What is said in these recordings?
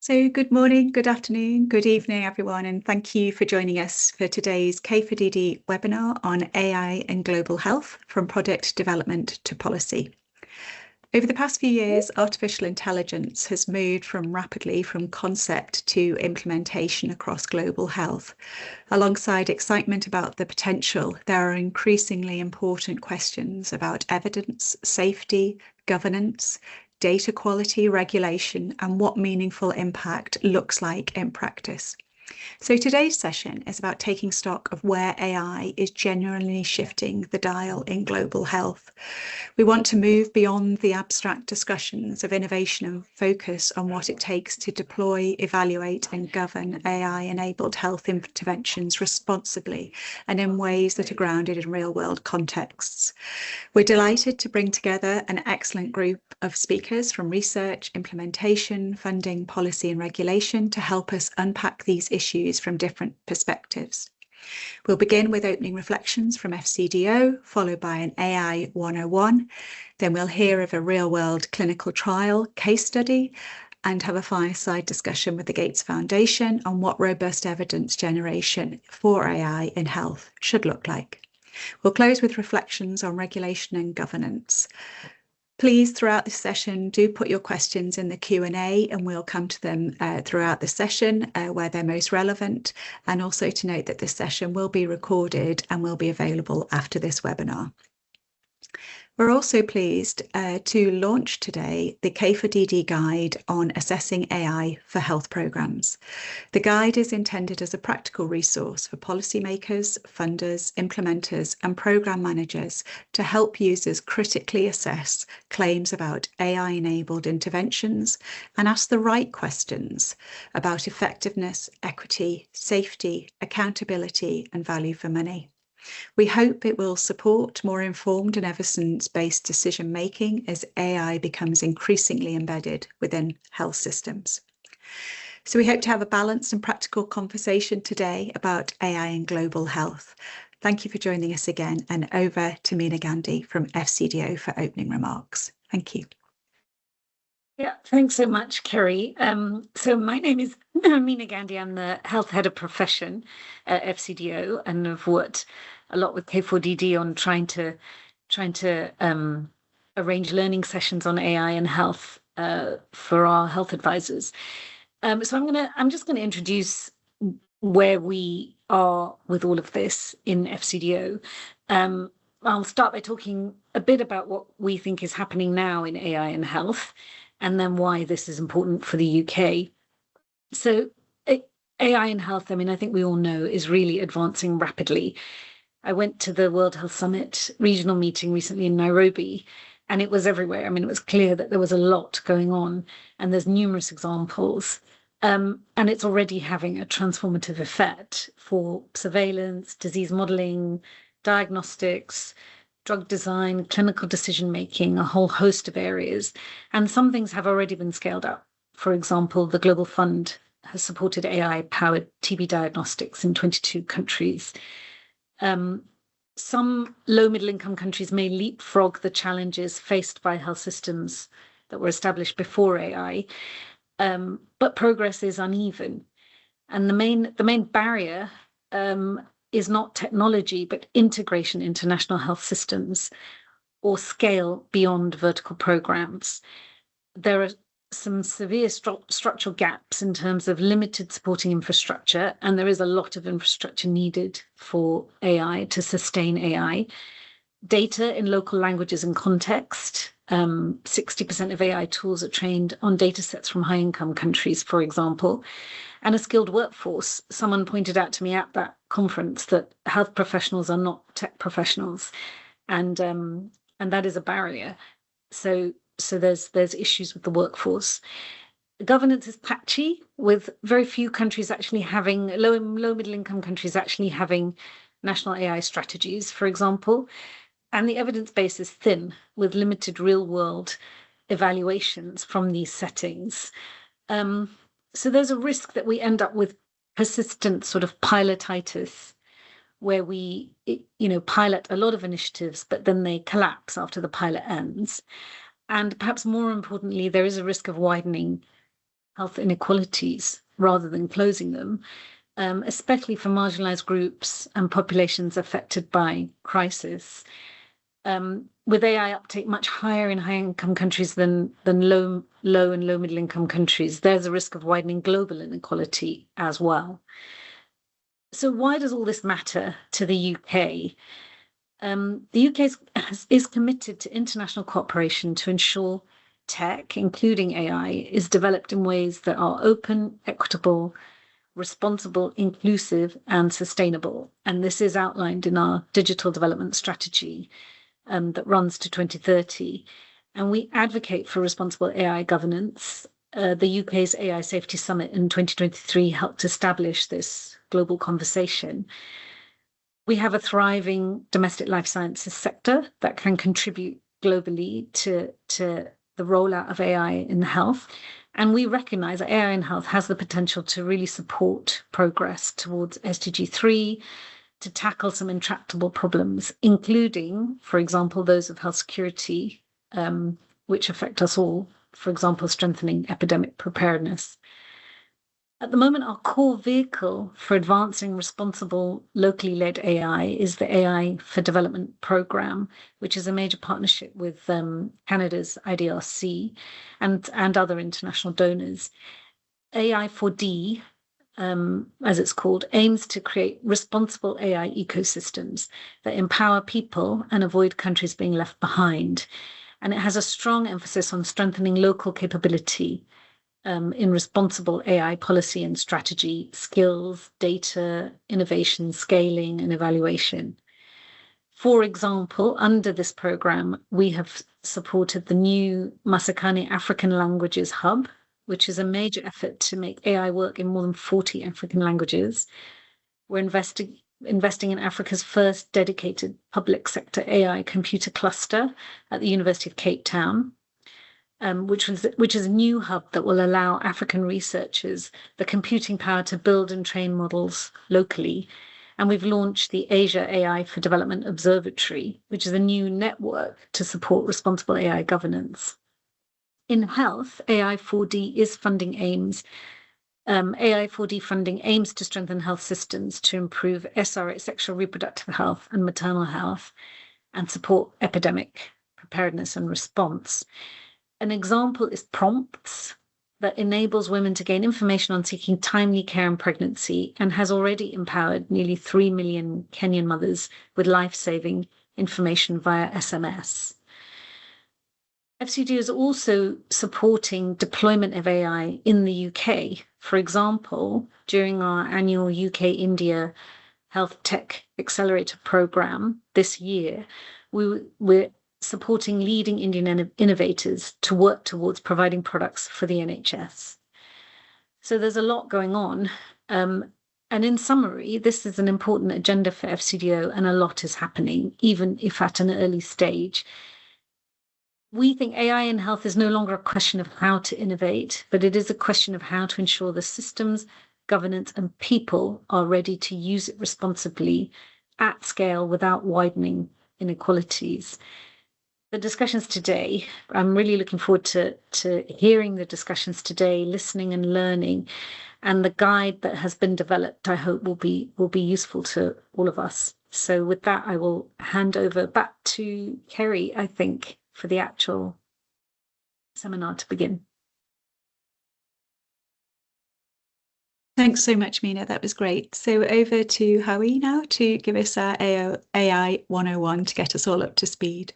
So good morning, good afternoon, good evening, everyone, and thank you for joining us for today's K4DD webinar on AI and global health, from product development to policy. Over the past few years, artificial intelligence has moved rapidly from concept to implementation across global health. Alongside excitement about the potential, there are increasingly important questions about evidence, safety, governance, data quality, regulation, and what meaningful impact looks like in practice. So today's session is about taking stock of where AI is genuinely shifting the dial in global health. We want to move beyond the abstract discussions of innovation and focus on what it takes to deploy, evaluate, and govern AI-enabled health interventions responsibly and in ways that are grounded in real-world contexts. We're delighted to bring together an excellent group of speakers from research, implementation, funding, policy, and regulation to help us unpack these issues from different perspectives. We'll begin with opening reflections from FCDO, followed by an AI 101. Then we'll hear of a real-world clinical trial case study and have a fireside discussion with the Gates Foundation on what robust evidence generation for AI in health should look like. We'll close with reflections on regulation and governance. Please, throughout this session, do put your questions in the Q&A and we'll come to them throughout the session where they're most relevant. And also to note that this session will be recorded and will be available after this webinar. We're also pleased to launch today the K4DD guide on assessing AI for health programmes. The guide is intended as a practical resource for policymakers, funders, implementers, and programme managers to help users critically assess claims about AI-enabled interventions and ask the right questions about effectiveness, equity, safety, accountability, and value for money. We hope it will support more informed and evidence-based decision-making as AI becomes increasingly embedded within health systems. So we hope to have a balanced and practical conversation today about AI and global health. Thank you for joining us again, and over to Meena Gandhi from FCDO for opening remarks. Thank you. Yeah, thanks so much, Kerry. So my name is Meena Gandhi. I'm the Health Head of Profession at FCDO, and I've worked a lot with K4DD on trying to arrange learning sessions on AI and health for our health advisors. So I'm just gonna introduce where we are with all of this in FCDO. I'll start by talking a bit about what we think is happening now in AI and health, and then why this is important for the UK. So AI in health, I mean, I think we all know, is really advancing rapidly. I went to the World Health Summit regional meeting recently in Nairobi, and it was everywhere. I mean, it was clear that there was a lot going on, and there's numerous examples. And it's already having a transformative effect for surveillance, disease modeling, diagnostics, drug design, clinical decision-making, a whole host of areas. And some things have already been scaled up. For example, the Global Fund has supported AI-powered TB diagnostics in 22 countries. Some low-middle-income countries may leapfrog the challenges faced by health systems that were established before AI, but progress is uneven. And the main barrier is not technology, but integration into national health systems or scale beyond vertical programs. There are some severe structural gaps in terms of limited supporting infrastructure, and there is a lot of infrastructure needed for AI to sustain AI. Data in local languages and context. 60% of AI tools are trained on data sets from high-income countries, for example, and a skilled workforce. Someone pointed out to me at that conference that health professionals are not tech professionals, and that is a barrier. So there's issues with the workforce. Governance is patchy, with very few countries actually having low middle income countries actually having national AI strategies, for example. And the evidence base is thin, with limited real-world evaluations from these settings. So there's a risk that we end up with persistent sort of pilotitis, where we, pilot a lot of initiatives, but then they collapse after the pilot ends. And perhaps more importantly, there is a risk of widening health inequalities rather than closing them, especially for marginalized groups and populations affected by crisis. With AI uptake much higher in high-income countries than low and low middle-income countries, there's a risk of widening global inequality as well. So why does all this matter to the UK? The UK is committed to international cooperation to ensure tech, including AI, is developed in ways that are open, equitable, responsible, inclusive, and sustainable. And this is outlined in our digital development strategy that runs to 2030. And we advocate for responsible AI governance. The UK's AI Safety Summit in 2023 helped establish this global conversation. We have a thriving domestic life sciences sector that can contribute globally to the rollout of AI in health. And we recognize that AI in health has the potential to really support progress towards SDG 3, to tackle some intractable problems, including, for example, those of health security, which affect us all, for example, strengthening epidemic preparedness. At the moment, our core vehicle for advancing responsible, locally led AI is the AI for Development Programme, which is a major partnership with Canada's IDRC and other international donors. AI4D, as it's called, aims to create responsible AI ecosystems that empower people and avoid countries being left behind. And it has a strong emphasis on strengthening local capability in responsible AI policy and strategy, skills, data, innovation, scaling, and evaluation. For example, under this program, we have supported the new Masakani African Languages Hub, which is a major effort to make AI work in more than 40 African languages. We're investing in Africa's first dedicated public sector AI computer cluster at the University of Cape Town, which is a new hub that will allow African researchers the computing power to build and train models locally. And we've launched the Asia AI for Development Observatory, which is a new network to support responsible AI governance. In health, AI4D funding aims to strengthen health systems to improve SRH, sexual reproductive health, and maternal health, and support epidemic preparedness and response. An example is Prompts, that enables women to gain information on seeking timely care in pregnancy and has already empowered nearly 3 million Kenyan mothers with life-saving information via SMS. FCDO is also supporting deployment of AI in the UK. For example, during our annual UK-India Health Tech Accelerator Programme this year, we're supporting leading Indian innovators to work towards providing products for the NHS. So there's a lot going on. And in summary, this is an important agenda for FCDO and a lot is happening, even if at an early stage. We think AI in health is no longer a question of how to innovate, but it is a question of how to ensure the systems, governance, and people are ready to use it responsibly at scale without widening inequalities. The discussions today, I'm really looking forward to hearing the discussions today, listening and learning, and the guide that has been developed, I hope will be useful to all of us. So with that, I will hand over back to Kerry, I think, for the actual seminar to begin. Thanks so much, Mina. That was great. So over to Howie now to give us our AI 101 to get us all up to speed.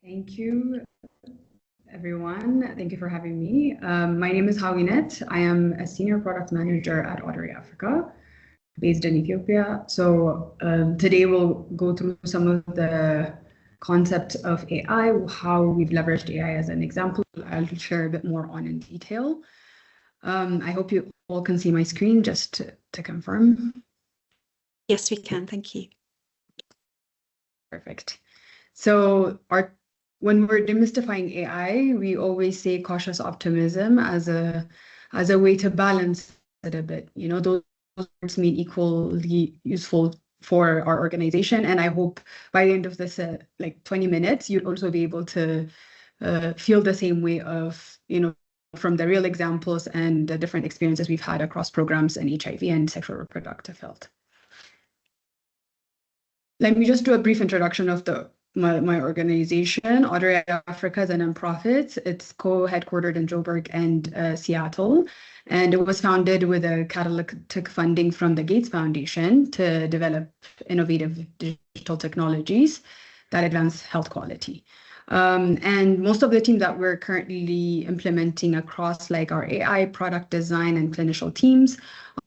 Thank you, everyone. Thank you for having me. My name is Hawinat. I am a senior product manager at Audere Africa, based in Ethiopia. So today we'll go through some of the concepts of AI, how we've leveraged AI as an example. I'll share a bit more on in detail. I hope you all can see my screen just to confirm. Yes, we can. Thank you. Perfect. So when we're demystifying AI, we always say cautious optimism as a way to balance it a bit. You know, those words mean equally useful for our organization. And I hope by the end of this, like 20 minutes, you'd also be able to feel the same way of, from the real examples and the different experiences we've had across programs in HIV and sexual reproductive health. Let me just do a brief introduction of my organization. Audere Africa is a nonprofit. It's co-headquartered in Joburg and Seattle. And it was founded with a catalytic funding from the Gates Foundation to develop innovative digital technologies that advance health quality. And most of the team that we're currently implementing across like our AI product design and clinician teams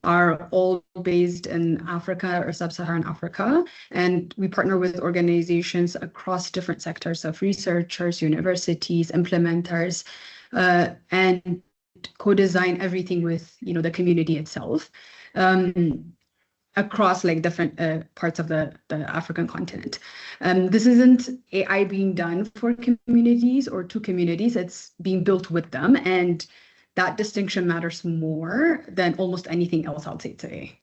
are all based in Africa or sub-Saharan Africa. And we partner with organizations across different sectors of researchers, universities, implementers, and co-design everything with, the community itself. Across like different parts of the African continent. This isn't AI being done for communities or to communities, it's being built with them. And that distinction matters more than almost anything else I'll say today.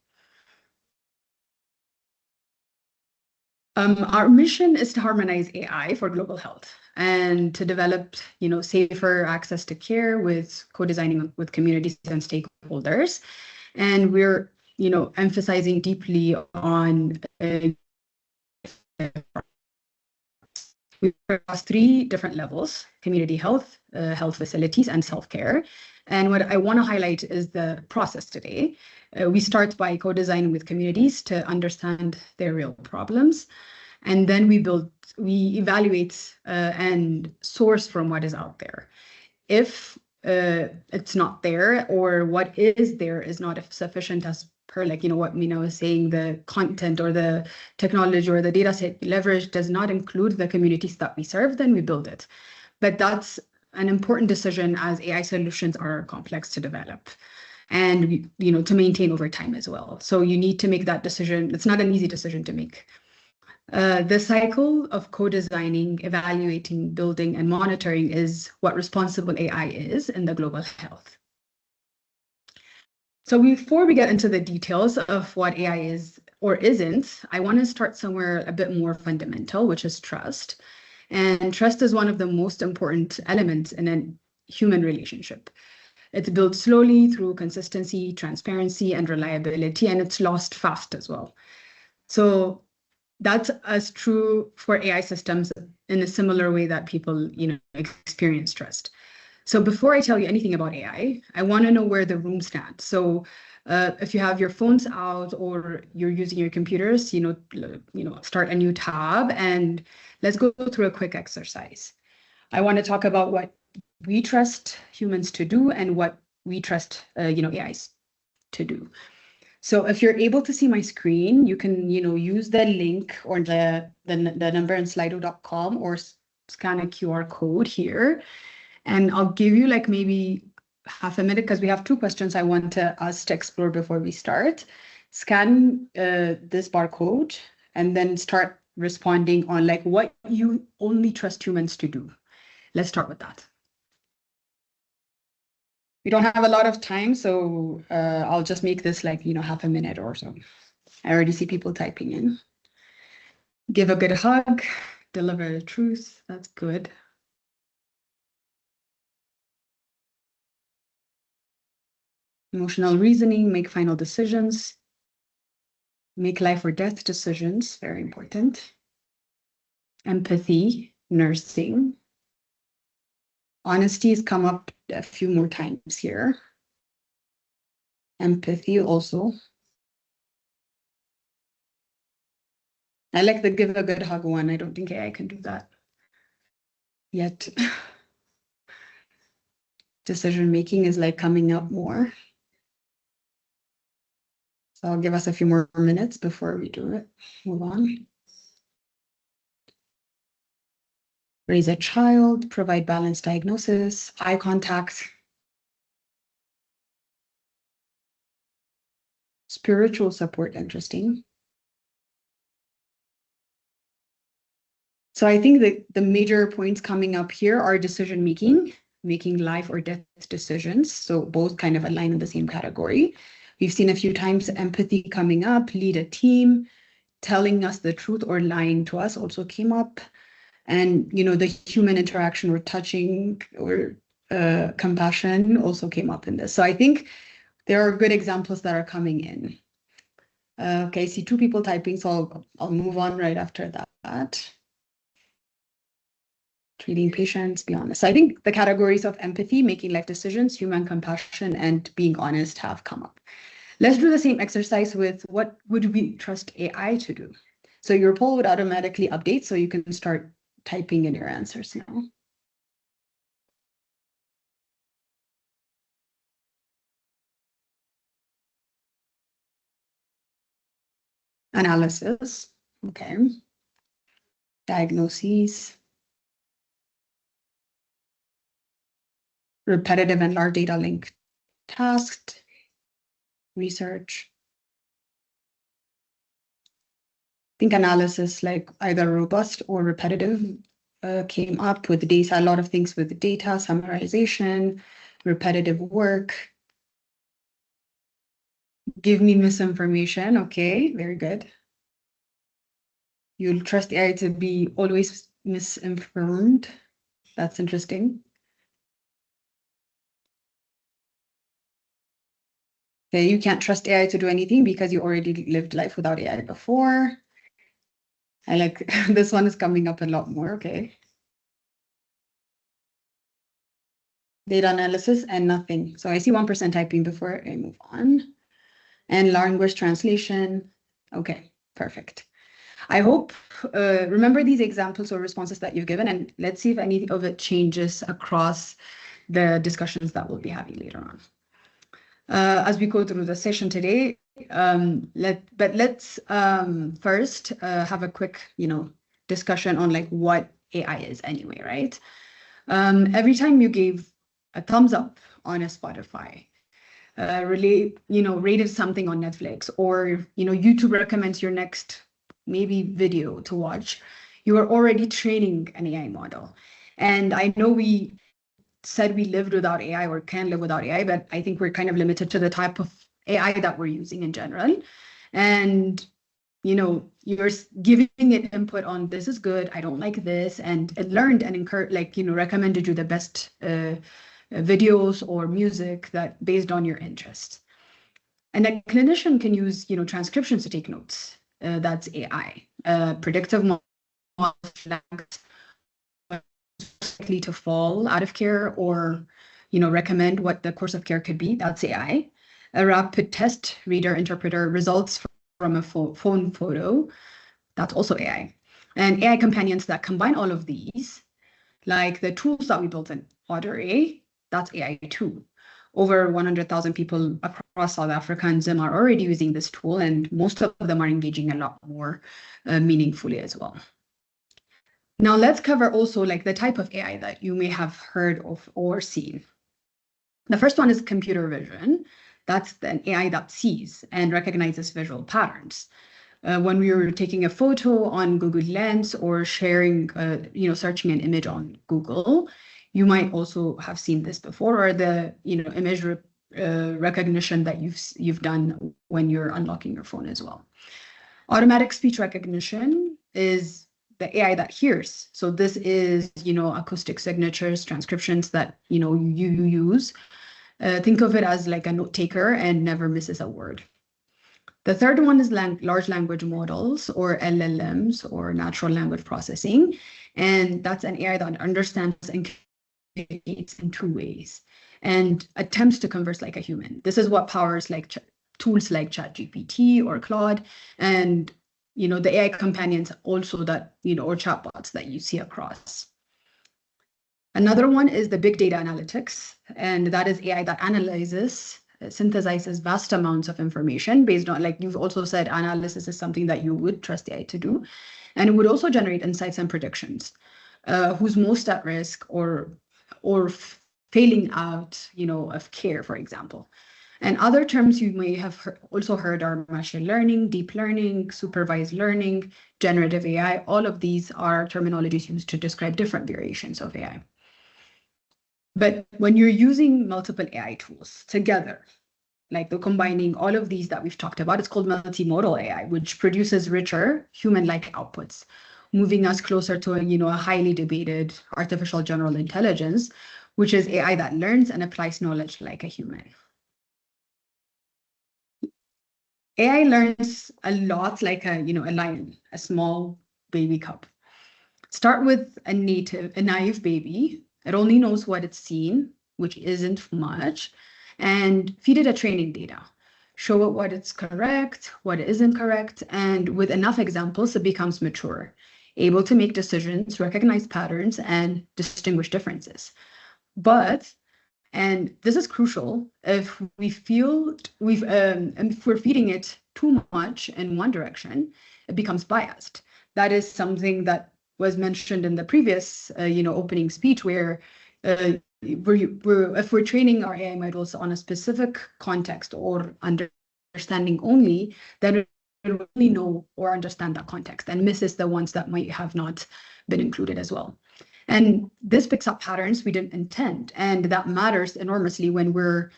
Our mission is to harmonize AI for global health and to develop, safer access to care with co-designing with communities and stakeholders. And we're emphasizing deeply on across 3 different levels: community health, health facilities, and self-care. And what I want to highlight is the process today. We start by co-designing with communities to understand their real problems. And then we evaluate and source from what is out there. If it's not there, or what is there is not sufficient as per what Mina was saying, the content or the technology or the data set leverage does not include the communities that we serve, then we build it. But that's an important decision as AI solutions are complex to develop and to maintain over time as well. So you need to make that decision. It's not an easy decision to make. The cycle of co-designing, evaluating, building, and monitoring is what responsible AI is in the global health. So before we get into the details of what AI is or isn't, I want to start somewhere a bit more fundamental, which is trust. And trust is one of the most important elements in a human relationship. It's built slowly through consistency, transparency, and reliability, and it's lost fast as well. So that's as true for AI systems in a similar way that people, experience trust. So before I tell you anything about AI, I want to know where the room stands. So if you have your phones out or you're using your computers, start a new tab and let's go through a quick exercise. I want to talk about what we trust humans to do and what we trust, AIs to do. So if you're able to see my screen, you can, use the link or the number in slido.com or scan a QR code here. And I'll give you like maybe half a minute because we have 2 questions I want us to explore before we start. Scan this barcode and then start responding on like what you only trust humans to do. Let's start with that. We don't have a lot of time, so I'll just make this like, half a minute or so. I already see people typing in. Give a good hug, deliver the truth. That's good. Emotional reasoning, make final decisions. Make life or death decisions, very important. Empathy, nursing. Honesty has come up a few more times here. Empathy also. I like the give a good hug one. I don't think AI can do that yet. Decision making is like coming up more. So I'll give us a few more minutes before we do it. Move on. Raise a child, provide balanced diagnosis, eye contact. Spiritual support, interesting. So I think that the major points coming up here are decision making life or death decisions. So both kind of align in the same category. We've seen a few times empathy coming up, lead a team, telling us the truth or lying to us also came up. And, the human interaction or touching or compassion also came up in this. So I think there are good examples that are coming in. Okay, I see 2 people typing, so I'll move on right after that. Treating patients, be honest. So I think the categories of empathy, making life decisions, human compassion, and being honest have come up. Let's do the same exercise with what would we trust AI to do? So your poll would automatically update, so you can start typing in your answers now. Analysis, okay. Diagnoses. Repetitive and large data link tasks. Research. I think analysis, like either robust or repetitive, came up with data, a lot of things with data, summarization, repetitive work. Give me misinformation. Okay, very good. You'll trust AI to be always misinformed. That's interesting. Okay, you can't trust AI to do anything because you already lived life without AI before. I like this one is coming up a lot more. Okay. Data analysis and nothing. So I see 1% typing before I move on. And language translation. Okay, perfect. I hope, remember these examples or responses that you've given, and let's see if any of it changes across the discussions that we'll be having later on. As we go through the session today, let's first have a quick, discussion on like what AI is anyway, right? Every time you gave a thumbs up on a Spotify, rated something on Netflix, or YouTube recommends your next maybe video to watch, you are already training an AI model. And I know we said we lived without AI or can live without AI, but I think we're kind of limited to the type of AI that we're using in general. And you're giving it input on this is good, I don't like this, and it learned and recommended you the best videos or music that based on your interests. And a clinician can use transcriptions to take notes. That's AI. Predictive models likely to fall out of care or recommend what the course of care could be. That's AI. A rapid test reader interpreter results from a phone photo. That's also AI. And AI companions that combine all of these, like the tools that we built in Audere, that's AI too. Over 100,000 people across South Africa and Zim are already using this tool, and most of them are engaging a lot more meaningfully as well. Now let's cover also like the type of AI that you may have heard of or seen. The first one is computer vision. That's an AI that sees and recognizes visual patterns. When we were taking a photo on Google Lens or sharing, searching an image on Google, you might also have seen this before, or the image recognition that you've done when you're unlocking your phone as well. Automatic speech recognition is the AI that hears. So this is acoustic signatures, transcriptions that you use. Think of it as like a note taker and never misses a word. The third one is large language models, or LLMs, or natural language processing. And that's an AI that understands and communicates in 2 ways and attempts to converse like a human. This is what powers like tools like ChatGPT or Claude, and the AI companions also that, or chatbots that you see across. Another one is the big data analytics, and that is AI that analyzes, synthesizes vast amounts of information based on, like you've also said, analysis is something that you would trust AI to do. And it would also generate insights and predictions. Who's most at risk or failing out, of care, for example. And other terms you may have also heard are machine learning, deep learning, supervised learning, generative AI. All of these are terminologies used to describe different variations of AI. But when you're using multiple AI tools together, like the combining all of these that we've talked about, it's called multimodal AI, which produces richer human-like outputs. moving us closer to a highly debated artificial general intelligence, which is AI that learns and applies knowledge like a human. AI learns a lot like a lion, a small baby cub. Start with a naive baby. It only knows what it's seen, which isn't much, and feed it a training data. Show it what it's correct, what isn't correct, and with enough examples, it becomes mature, able to make decisions, recognize patterns, and distinguish differences. But, and this is crucial, if if we're feeding it too much in one direction, it becomes biased. That is something that was mentioned in the previous, opening speech, where if we're training our AI models on a specific context or understanding only, then it will only know or understand that context and misses the ones that might have not been included as well. And this picks up patterns we didn't intend, and that matters enormously when we're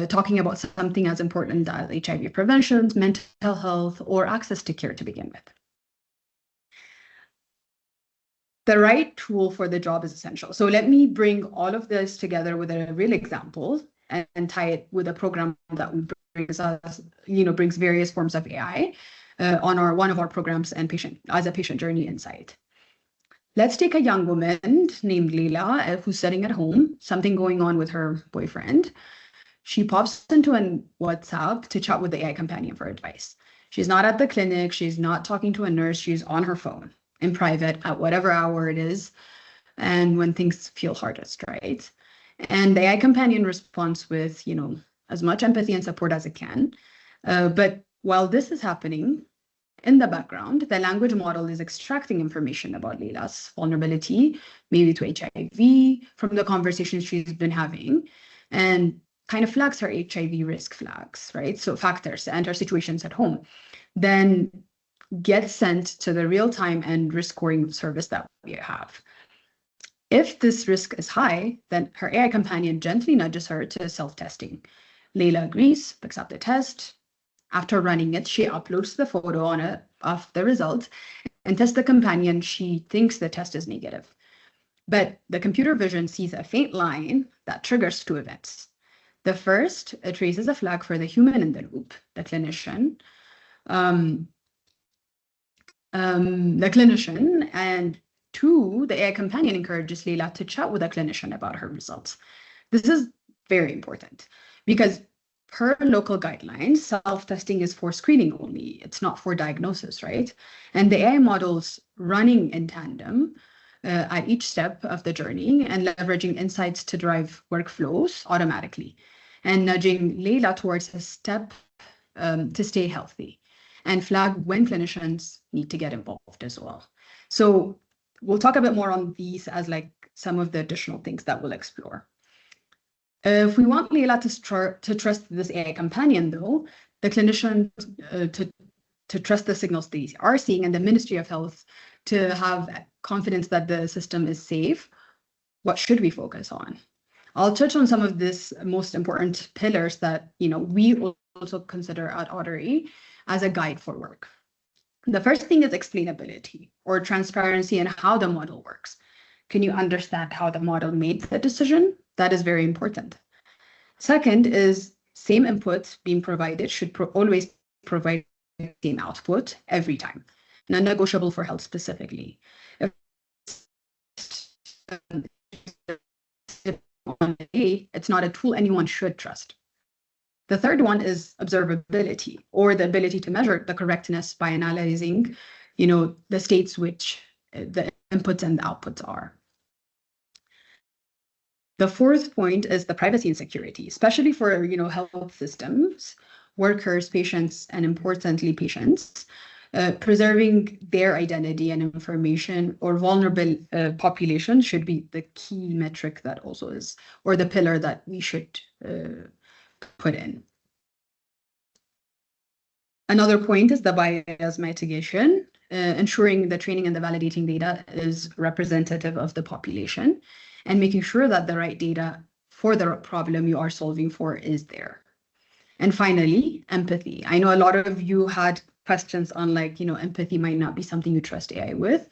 talking about something as important as HIV prevention, mental health, or access to care to begin with. The right tool for the job is essential. So let me bring all of this together with a real example and tie it with a program that brings various forms of AI on one of our programs and as a patient journey insight. Let's take a young woman named Leila who's sitting at home, something going on with her boyfriend. She pops into a WhatsApp to chat with the AI companion for advice. She's not at the clinic. She's not talking to a nurse. She's on her phone in private at whatever hour it is and when things feel hardest, right? And the AI companion responds with, as much empathy and support as it can. But while this is happening, in the background, the language model is extracting information about Leila's vulnerability, maybe to HIV, from the conversations she's been having, and kind of flags her HIV risk flags, right? So factors and her situations at home, then get sent to the real-time and risk scoring service that we have. If this risk is high, then her AI companion gently nudges her to self-testing. Leila agrees, picks up the test. After running it, she uploads the photo of the results and tells the companion she thinks the test is negative. But the computer vision sees a faint line that triggers two events. The first, it raises a flag for the human in the loop, the clinician. And two, the AI companion encourages Leila to chat with a clinician about her results. This is very important because per local guidelines, self-testing is for screening only. It's not for diagnosis, right? And the AI models running in tandem at each step of the journey and leveraging insights to drive workflows automatically and nudging Leila towards a step to stay healthy and flag when clinicians need to get involved as well. So we'll talk a bit more on these as like some of the additional things that we'll explore. If we want Leila to trust this AI companion, though, the clinician to trust the signals they are seeing, and the Ministry of Health to have confidence that the system is safe, what should we focus on? I'll touch on some of this most important pillars that we also consider at Audere as a guide for work. The first thing is explainability or transparency in how the model works. Can you understand how the model made the decision? That is very important. Second is same input being provided should always provide the same output every time, non-negotiable for health specifically. It's not a tool anyone should trust. The third one is observability, or the ability to measure the correctness by analyzing, the states which the inputs and the outputs are. The fourth point is the privacy and security, especially for health systems, workers, patients, and importantly patients, preserving their identity and information or vulnerable population should be the key metric that also is, or the pillar that we should put in. Another point is the bias mitigation, ensuring the training and the validating data is representative of the population and making sure that the right data for the problem you are solving for is there. And finally, empathy. I know a lot of you had questions on like, empathy might not be something you trust AI with,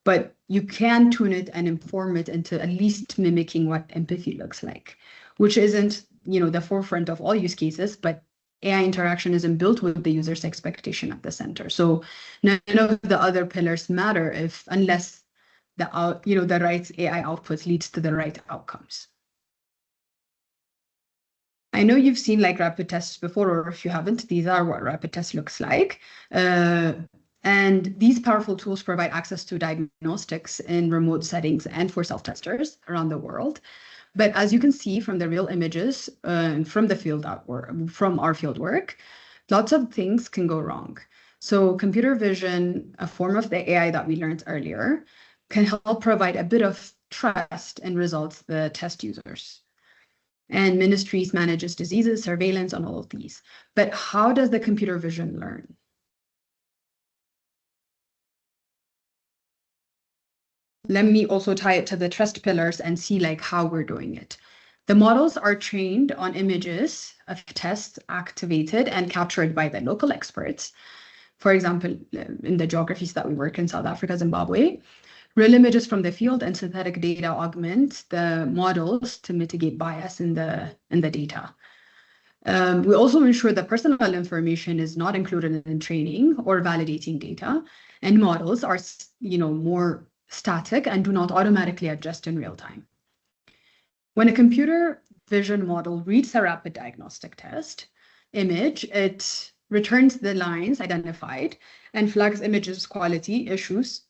but you can tune it and inform it into at least mimicking what empathy looks like, which isn't, the forefront of all use cases, but AI interaction isn't built with the user's expectation at the center. So none of the other pillars matter unless the right AI output leads to the right outcomes. I know you've seen like rapid tests before, or if you haven't, these are what rapid test looks like. And these powerful tools provide access to diagnostics in remote settings and for self-testers around the world. But as you can see from the real images from our field work, lots of things can go wrong. So computer vision, a form of the AI that we learned earlier, can help provide a bit of trust in results the test users. And ministries manages diseases, surveillance on all of these. But how does the computer vision learn? Let me also tie it to the trust pillars and see like how we're doing it. The models are trained on images of tests activated and captured by the local experts. For example, in the geographies that we work in, South Africa, Zimbabwe, real images from the field and synthetic data augment the models to mitigate bias in the data. We also ensure that personal information is not included in training or validating data, and models are, more static and do not automatically adjust in real time. When a computer vision model reads a rapid diagnostic test image, it returns the lines identified and flags images quality issues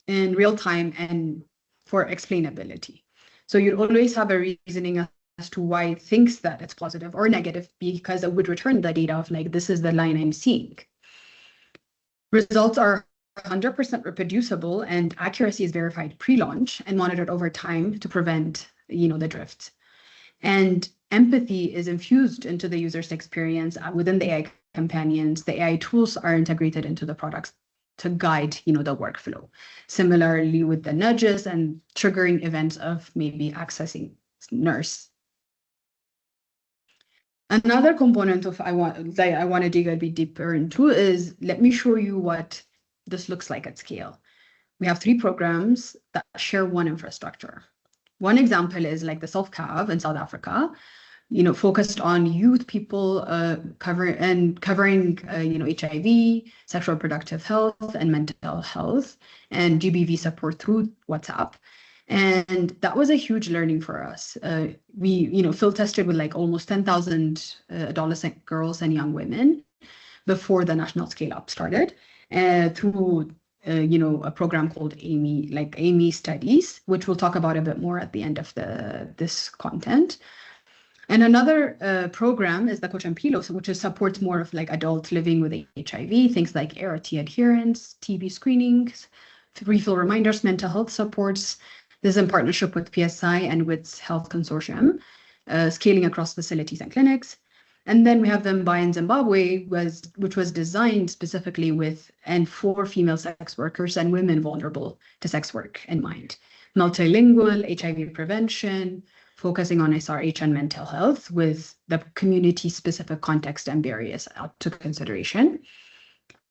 in real time and for explainability. So you'd always have a reasoning as to why it thinks that it's positive or negative, because it would return the data of like, this is the line I'm seeing. Results are 100% reproducible, and accuracy is verified pre-launch and monitored over time to prevent, the drift. And empathy is infused into the user's experience within the AI companions. The AI tools are integrated into the products to guide, the workflow. Similarly with the nudges and triggering events of maybe accessing nurse. Another component of I want to dig a bit deeper into is, let me show you what this looks like at scale. We have 3 programs that share one infrastructure. One example is like the Self-Cav in South Africa, focused on youth people covering HIV, sexual reproductive health, and mental health, and GBV support through WhatsApp. And that was a huge learning for us. We, field tested with like almost 10,000 adolescent girls and young women before the national scale up started, through a program called AMI studies, which we'll talk about a bit more at the end of this content. And another program is the Coach and Pilo, which supports more of like adults living with HIV, things like ART adherence, TB screenings, refill reminders, mental health supports. This is in partnership with PSI and with Health Consortium, scaling across facilities and clinics. And then we have the Mbai in Zimbabwe, which was designed specifically with and for female sex workers and women vulnerable to sex work in mind. Multilingual HIV prevention, focusing on SRH and mental health with the community-specific context and barriers out to consideration.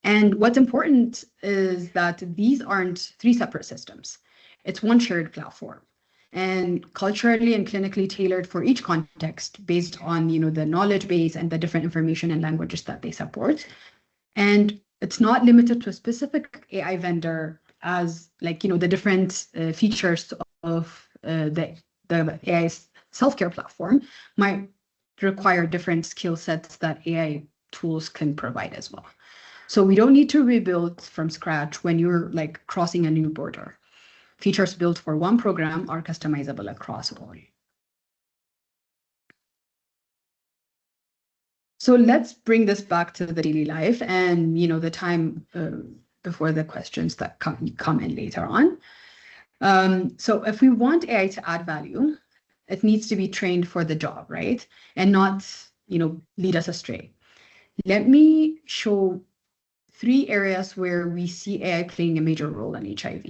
And what's important is that these aren't 3 separate systems. It's one shared platform, and culturally and clinically tailored for each context based on, the knowledge base and the different information and languages that they support. And it's not limited to a specific AI vendor, as like, the different features of the AI self-care platform might require different skill sets that AI tools can provide as well. So we don't need to rebuild from scratch when you're like crossing a new border. Features built for one program are customizable across all. So let's bring this back to the daily life and, the time before the questions that come in later on. So if we want AI to add value, it needs to be trained for the job, right? And not, lead us astray. Let me show 3 areas where we see AI playing a major role in HIV.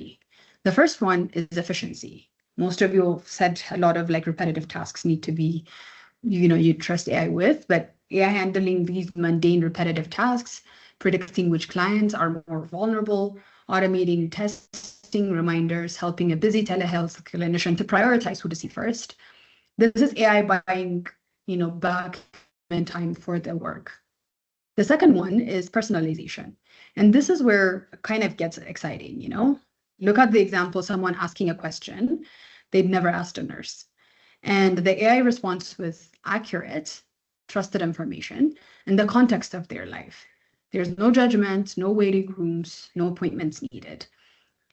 The first one is efficiency. Most of you have said a lot of like repetitive tasks need to be, you trust AI with, but AI handling these mundane repetitive tasks predicting which clients are more vulnerable, automating testing reminders, helping a busy telehealth clinician to prioritize who to see first. This is AI buying, back in time for their work. The second one is personalization. And this is where it kind of gets exciting, Look at the example, someone asking a question they'd never asked a nurse. And the AI response was accurate, trusted information in the context of their life. There's no judgment, no waiting rooms, no appointments needed.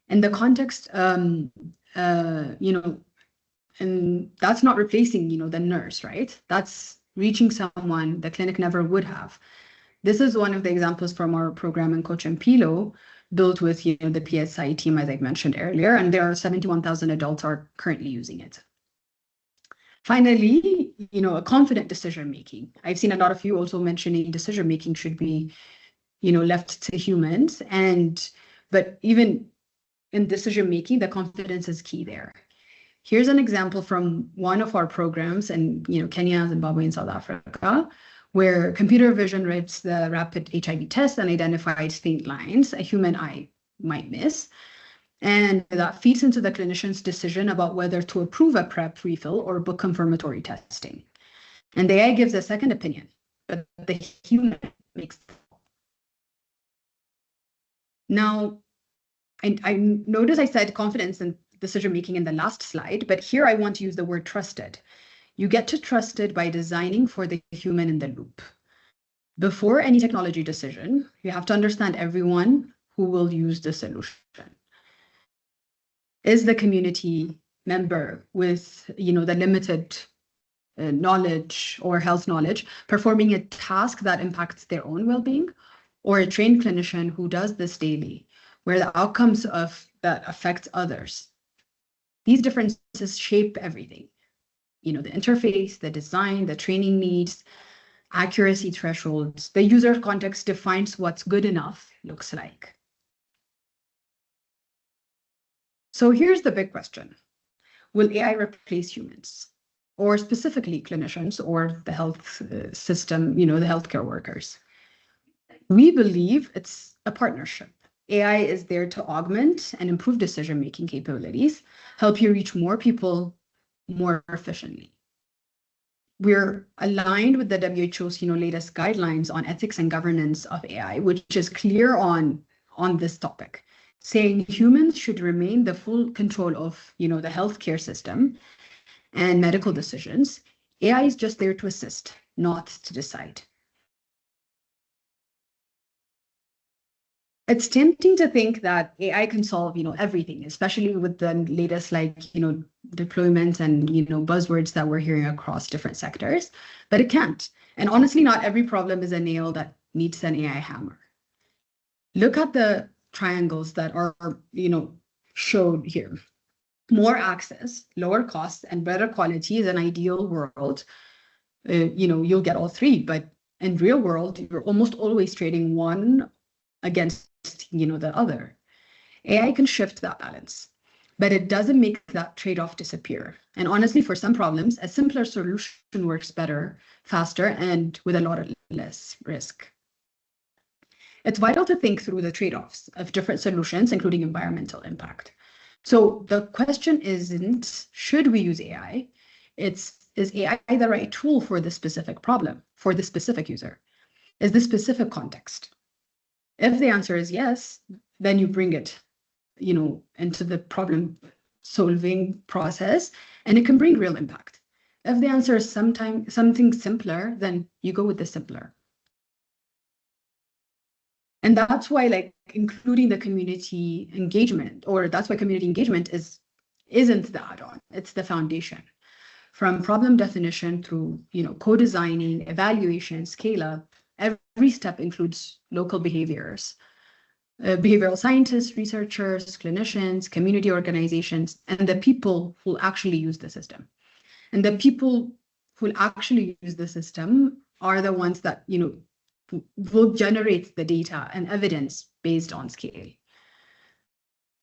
In the context, and that's not replacing, the nurse, right? That's reaching someone the clinic never would have. This is one of the examples from our program in Coach and Pilo, built with the PSI team, as I mentioned earlier, and there are 71,000 adults are currently using it. Finally, a confident decision-making. I've seen a lot of you also mentioning decision-making should be, left to humans. But even in decision-making, the confidence is key there. Here's an example from one of our programs in, Kenya, Zimbabwe, and South Africa, where computer vision reads the rapid HIV test and identifies faint lines a human eye might miss. And that feeds into the clinician's decision about whether to approve a PrEP refill or book confirmatory testing. And the AI gives a second opinion, but the human makes the call. Now, I notice I said confidence and decision-making in the last slide, but here I want to use the word trusted. You get to trust it by designing for the human in the loop. Before any technology decision, you have to understand everyone who will use the solution. Is the community member with, the limited knowledge or health knowledge performing a task that impacts their own well-being, or a trained clinician who does this daily, where the outcomes of that affect others? These differences shape everything. The interface, the design, the training needs, accuracy thresholds, the user context defines what's good enough looks like. So here's the big question. Will AI replace humans, or specifically clinicians or the health system, the healthcare workers? We believe it's a partnership. AI is there to augment and improve decision-making capabilities, help you reach more people more efficiently. We're aligned with the WHO's latest guidelines on ethics and governance of AI, which is clear on this topic, saying humans should remain the full control of the healthcare system and medical decisions. AI is just there to assist, not to decide. It's tempting to think that AI can solve, everything, especially with the latest, deployments and, buzzwords that we're hearing across different sectors, but it can't. And honestly, not every problem is a nail that needs an AI hammer. Look at the triangles that are, showed here. More access, lower costs, and better quality is an ideal world. You'll get all three, but in real world, you're almost always trading one against the other. AI can shift that balance, but it doesn't make that trade-off disappear. And honestly, for some problems, a simpler solution works better, faster, and with a lot less risk. It's vital to think through the trade-offs of different solutions, including environmental impact. So the question isn't, should we use AI? Is AI the right tool for the specific problem, for the specific user? Is the specific context? If the answer is yes, then you bring it, into the problem-solving process, and it can bring real impact. If the answer is something simpler, then you go with the simpler. And that's why, including the community engagement, or that's why community engagement isn't the add-on, it's the foundation. From problem definition through, co-designing, evaluation, scale-up, every step includes local behaviors, behavioral scientists, researchers, clinicians, community organizations, and the people who actually use the system. And the people who actually use the system are the ones that, will generate the data and evidence based on scale.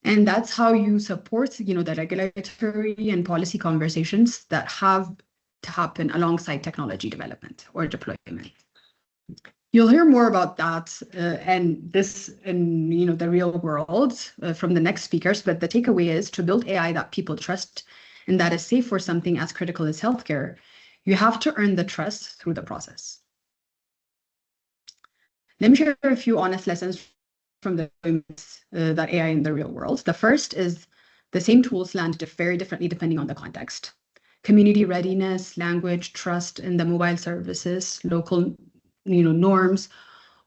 And that's how you support, the regulatory and policy conversations that have to happen alongside technology development or deployment. You'll hear more about that and this in the real world from the next speakers, but the takeaway is to build AI that people trust and that is safe for something as critical as healthcare, you have to earn the trust through the process. Let me share a few honest lessons from that AI in the real world. The first is the same tools land very differently depending on the context. Community readiness, language, trust in the mobile services, local norms,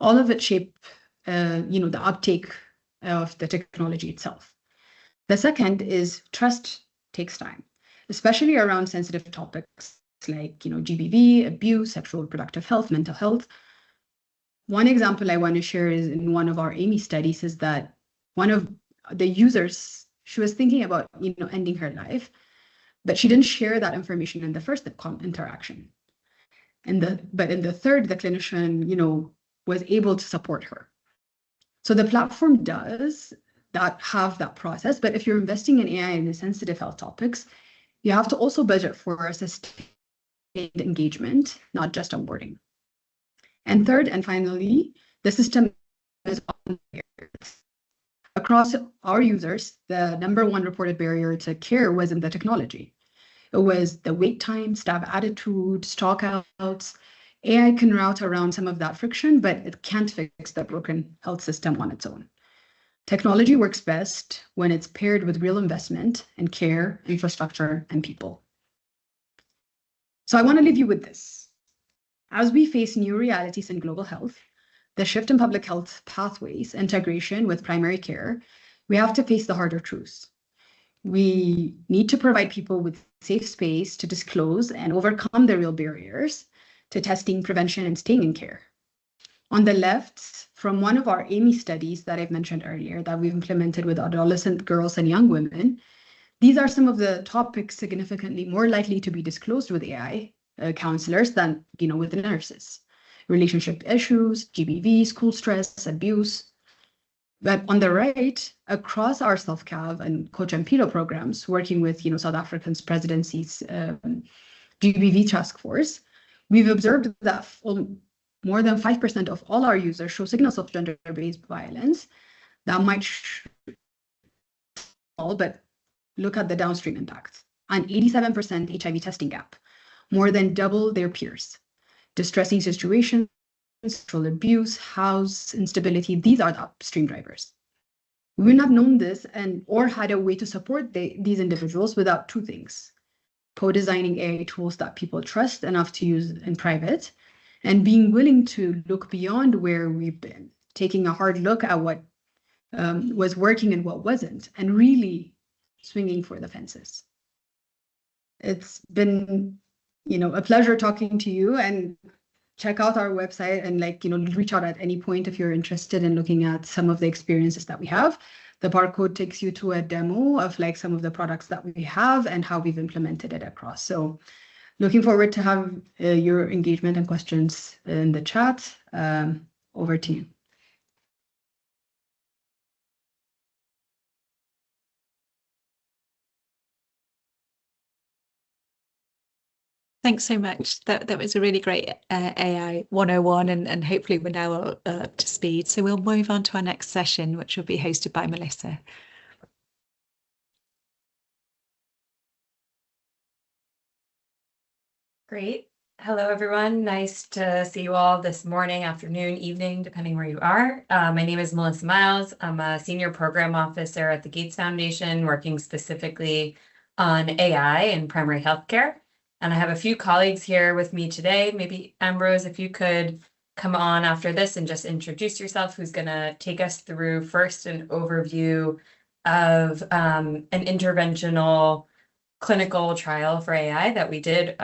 all of it shape the uptake of the technology itself. The second is trust takes time, especially around sensitive topics like GBV, abuse, sexual reproductive health, mental health. One example I want to share is in one of our Amy studies is that one of the users, she was thinking about ending her life, but she didn't share that information in the first interaction. But in the third, the clinician, was able to support her. So the platform does have that process, but if you're investing in AI in the sensitive health topics, you have to also budget for a sustained engagement, not just onboarding. And third, and finally, the system is on barriers. Across our users, the number one reported barrier to care wasn't the technology. It was the wait time, staff attitude, stockouts. AI can route around some of that friction, but it can't fix the broken health system on its own. Technology works best when it's paired with real investment in care, infrastructure, and people. So I want to leave you with this. As we face new realities in global health, the shift in public health pathways, integration with primary care, we have to face the harder truths. We need to provide people with safe space to disclose and overcome the real barriers to testing, prevention, and staying in care. On the left, from one of our Amy studies that I've mentioned earlier that we've implemented with adolescent girls and young women, these are some of the topics significantly more likely to be disclosed with AI counselors than with the nurses. Relationship issues, GBV, school stress, abuse. But on the right, across our self-CAV and Coach and Pilo programs, working with South African's presidency's GBV task force, we've observed that more than 5% of all our users show signals of gender-based violence that might small, but look at the downstream impacts. An 87% HIV testing gap, more than double their peers. Distressing situations, sexual abuse, house instability, these are the upstream drivers. We would not have known this or had a way to support these individuals without two things: co-designing AI tools that people trust enough to use in private, and being willing to look beyond where we've been, taking a hard look at what was working and what wasn't, and really swinging for the fences. It's been, a pleasure talking to you, and check out our website and reach out at any point if you're interested in looking at some of the experiences that we have. The barcode takes you to a demo of some of the products that we have and how we've implemented it across. So looking forward to have your engagement and questions in the chat. Over to you. Thanks so much. That was a really great AI 101, and hopefully we're now up to speed. So we'll move on to our next session, which will be hosted by Melissa. Great. Hello, everyone. Nice to see you all this morning, afternoon, evening, depending where you are. My name is Melissa Miles. I'm a senior program officer at the Gates Foundation, working specifically on AI in primary healthcare. And I have a few colleagues here with me today. Maybe Ambrose, if you could come on after this and just introduce yourself, who's going to take us through first an overview of an interventional clinical trial for AI that we did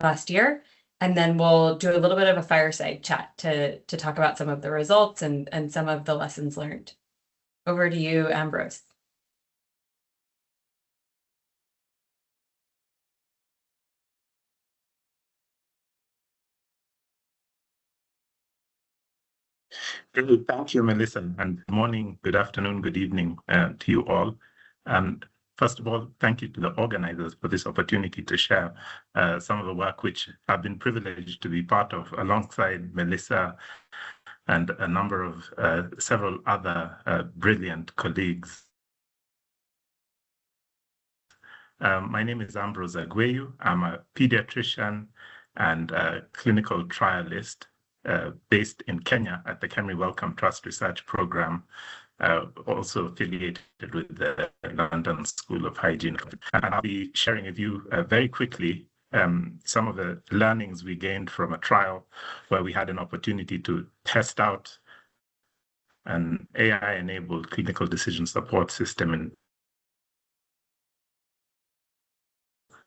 last year. And then we'll do a little bit of a fireside chat to talk about some of the results and some of the lessons learned. Over to you, Ambrose. Thank you, Melissa, and good morning, good afternoon, good evening to you all. First of all, thank you to the organizers for this opportunity to share some of the work which I've been privileged to be part of alongside Melissa and a number of several other brilliant colleagues. My name is Ambrose Agweyu. I'm a pediatrician and a clinical trialist based in Kenya at the Kemri Wellcome Trust Research Program, also affiliated with the London School of Hygiene. And I'll be sharing with you very quickly some of the learnings we gained from a trial where we had an opportunity to test out an AI-enabled clinical decision support system in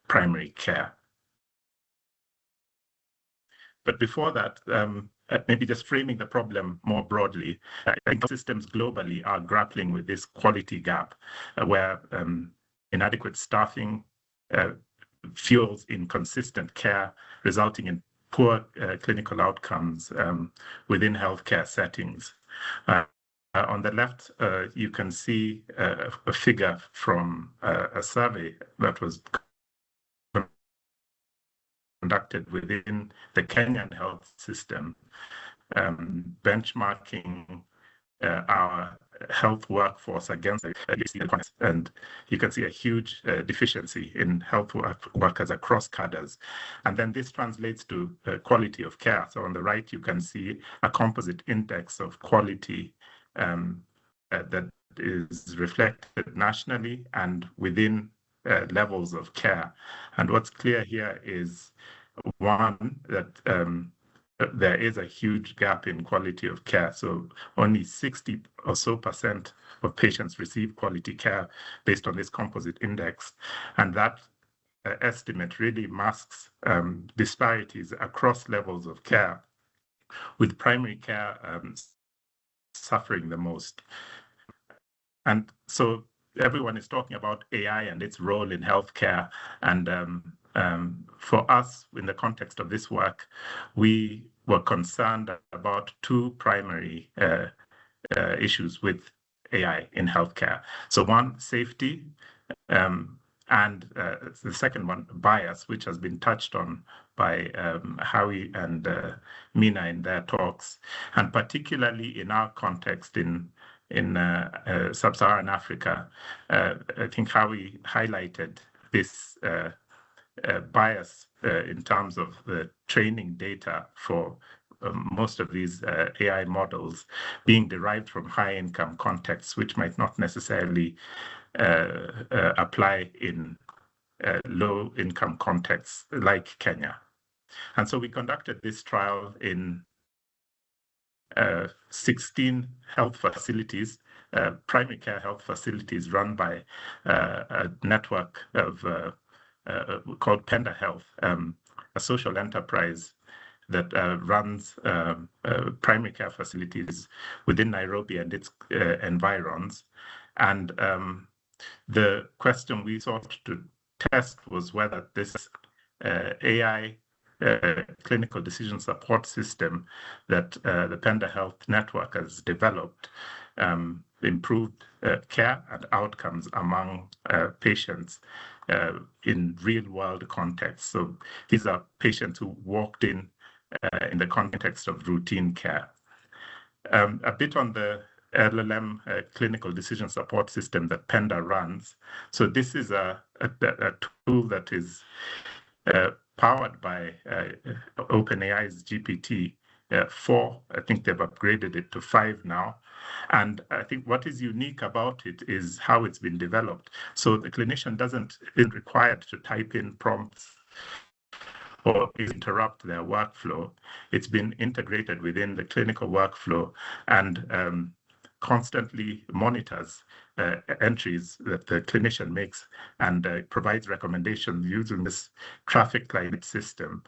primary care. But before that, maybe just framing the problem more broadly, I think systems globally are grappling with this quality gap where inadequate staffing fuels inconsistent care, resulting in poor clinical outcomes within healthcare settings. On the left, you can see a figure from a survey that was conducted within the Kenyan health system, benchmarking our health workforce against and you can see a huge deficiency in health workers across cadres. And then this translates to quality of care. So on the right, you can see a composite index of quality that is reflected nationally and within levels of care. And what's clear here is, one, that there is a huge gap in quality of care. So only 60% or so of patients receive quality care based on this composite index. And that estimate really masks disparities across levels of care, with primary care suffering the most. And so everyone is talking about AI and its role in healthcare. And for us, in the context of this work, we were concerned about two primary issues with AI in healthcare. So one, safety, and the second one, bias, which has been touched on by Howie and Mina in their talks, and particularly in our context in sub-Saharan Africa. I think Howie highlighted this bias in terms of the training data for most of these AI models being derived from high-income contexts, which might not necessarily apply in low-income contexts like Kenya. And so we conducted this trial in 16 health facilities, primary care health facilities run by a network of called Penda Health, a social enterprise that runs primary care facilities within Nairobi and its environs. And the question we sought to test was whether this AI clinical decision support system that the Penda Health Network has developed improved care and outcomes among patients in real-world contexts. So these are patients who walked in the context of routine care. A bit on the LLM clinical decision support system that Penda runs. So this is a tool that is powered by OpenAI's GPT-4. I think they've upgraded it to 5 now. And I think what is unique about it is how it's been developed. So the clinician isn't required to type in prompts or interrupt their workflow. It's been integrated within the clinical workflow and constantly monitors entries that the clinician makes and provides recommendations using this traffic light system,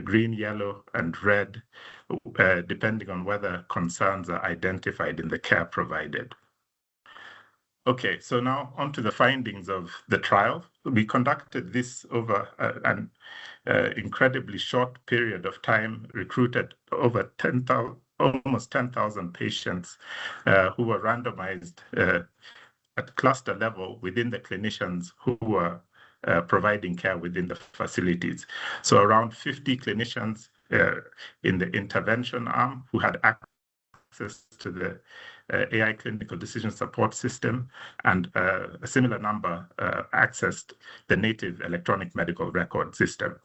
green, yellow, and red, depending on whether concerns are identified in the care provided. Okay, so now on to the findings of the trial. We conducted this over an incredibly short period of time, recruited over almost 10,000 patients who were randomized at cluster level within the clinicians who were providing care within the facilities. So around 50 clinicians in the intervention arm who had access to the AI clinical decision support system, and a similar number accessed the native electronic medical record system.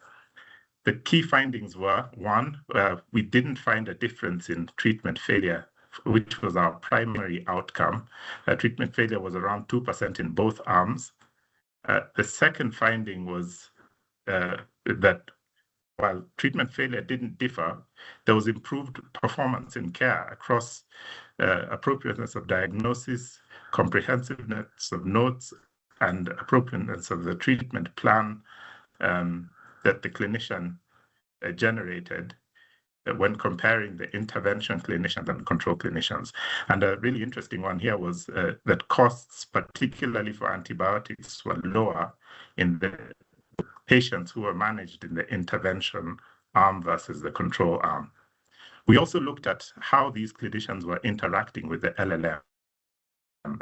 The key findings were, one, we didn't find a difference in treatment failure, which was our primary outcome. Treatment failure was around 2% in both arms. The second finding was that while treatment failure didn't differ, there was improved performance in care across appropriateness of diagnosis, comprehensiveness of notes, and appropriateness of the treatment plan that the clinician generated when comparing the intervention clinicians and control clinicians. And a really interesting one here was that costs, particularly for antibiotics, were lower in the patients who were managed in the intervention arm versus the control arm. We also looked at how these clinicians were interacting with the LLM.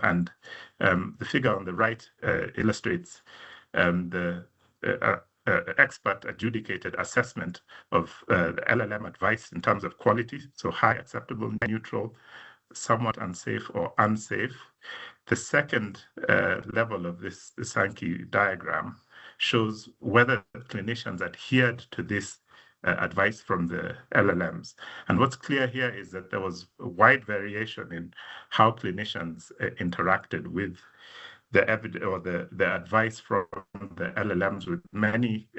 And the figure on the right illustrates the expert adjudicated assessment of the LLM advice in terms of quality, so high, acceptable, neutral, somewhat unsafe, or unsafe. The second level of this Sankey diagram shows whether clinicians adhered to this advice from the LLMs. And what's clear here is that there was a wide variation in how clinicians interacted with the evidence or the advice from the LLMs, with many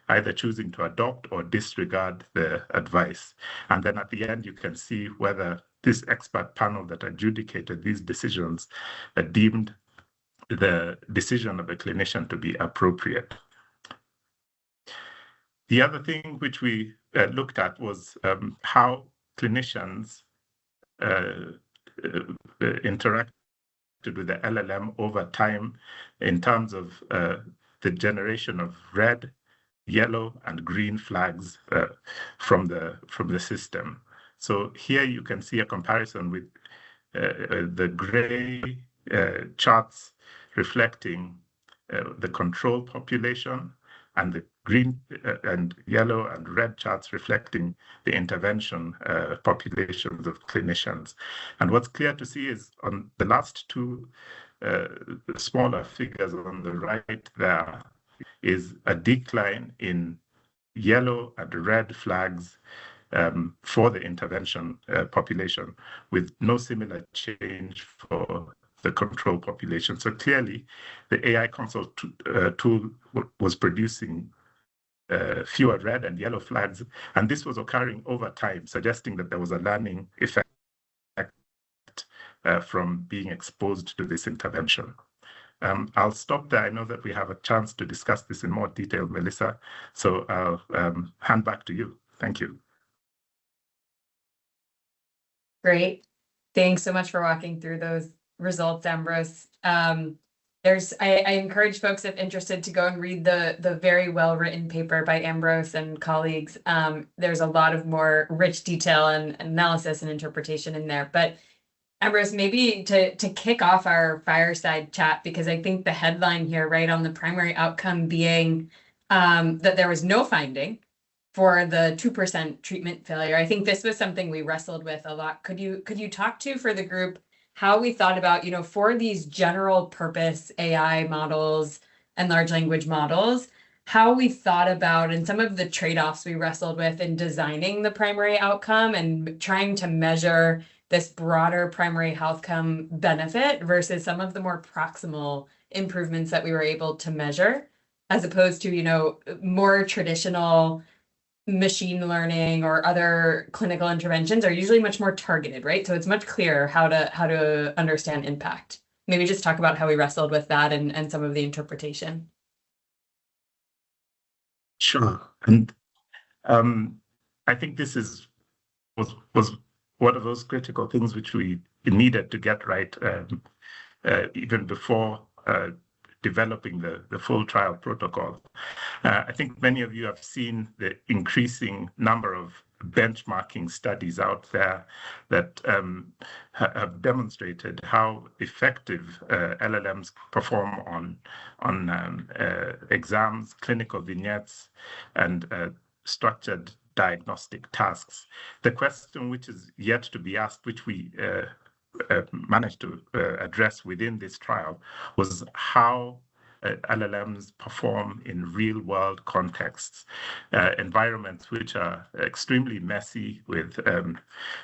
either choosing to adopt or disregard the advice. And then at the end, you can see whether this expert panel that adjudicated these decisions deemed the decision of a clinician to be appropriate. The other thing which we looked at was how clinicians interact with the LLM over time in terms of the generation of red, yellow, and green flags from the system. So here you can see a comparison with the gray charts reflecting the control population, and the green and yellow and red charts reflecting the intervention populations of clinicians. And what's clear to see is on the last two smaller figures on the right there is a decline in yellow and red flags for the intervention population, with no similar change for the control population. So clearly, the AI consult tool was producing fewer red and yellow flags, and this was occurring over time, suggesting that there was a learning effect from being exposed to this intervention. I'll stop there. I know that we have a chance to discuss this in more detail, Melissa, so I'll hand back to you. Thank you. Great. Thanks so much for walking through those results, Ambrose. I encourage folks, if interested, to go and read the very well-written paper by Ambrose and colleagues. There's a lot of more rich detail and analysis and interpretation in there. But Ambrose, maybe to kick off our fireside chat, because I think the headline here, right, on the primary outcome being that there was no finding for the 2% treatment failure. I think this was something we wrestled with a lot. Could you talk to, for the group, how we thought about, for these general purpose AI models and large language models, how we thought about, and some of the trade-offs we wrestled with in designing the primary outcome and trying to measure this broader primary outcome benefit versus some of the more proximal improvements that we were able to measure, as opposed to, more traditional machine learning or other clinical interventions are usually much more targeted, right? So it's much clearer how to understand impact. Maybe just talk about how we wrestled with that and some of the interpretation. Sure. And I think this was one of those critical things which we needed to get right even before developing the full trial protocol. I think many of you have seen the increasing number of benchmarking studies out there that have demonstrated how effective LLMs perform on exams, clinical vignettes, and structured diagnostic tasks. The question which is yet to be asked, which we managed to address within this trial, was how LLMs perform in real-world contexts, environments which are extremely messy, with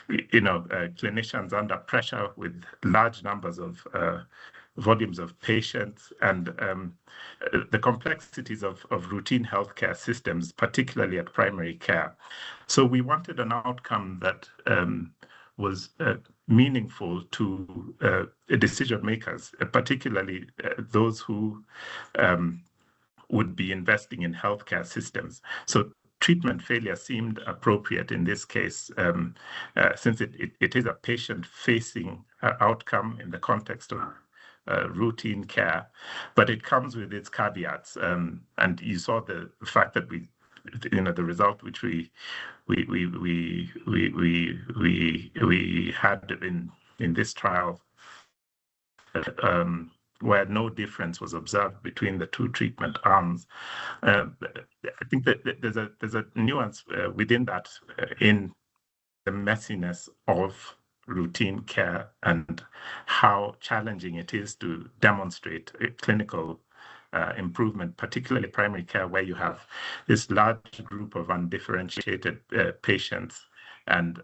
clinicians under pressure, with large numbers of volumes of patients, and the complexities of routine healthcare systems, particularly at primary care. So we wanted an outcome that was meaningful to decision makers, particularly those who would be investing in healthcare systems. So treatment failure seemed appropriate in this case, since it is a patient-facing outcome in the context of routine care, but it comes with its caveats. And you saw the fact that the result which we had in this trial, where no difference was observed between the two treatment arms. I think that there's a nuance within that, in the messiness of routine care and how challenging it is to demonstrate a clinical improvement, particularly primary care, where you have this large group of undifferentiated patients, and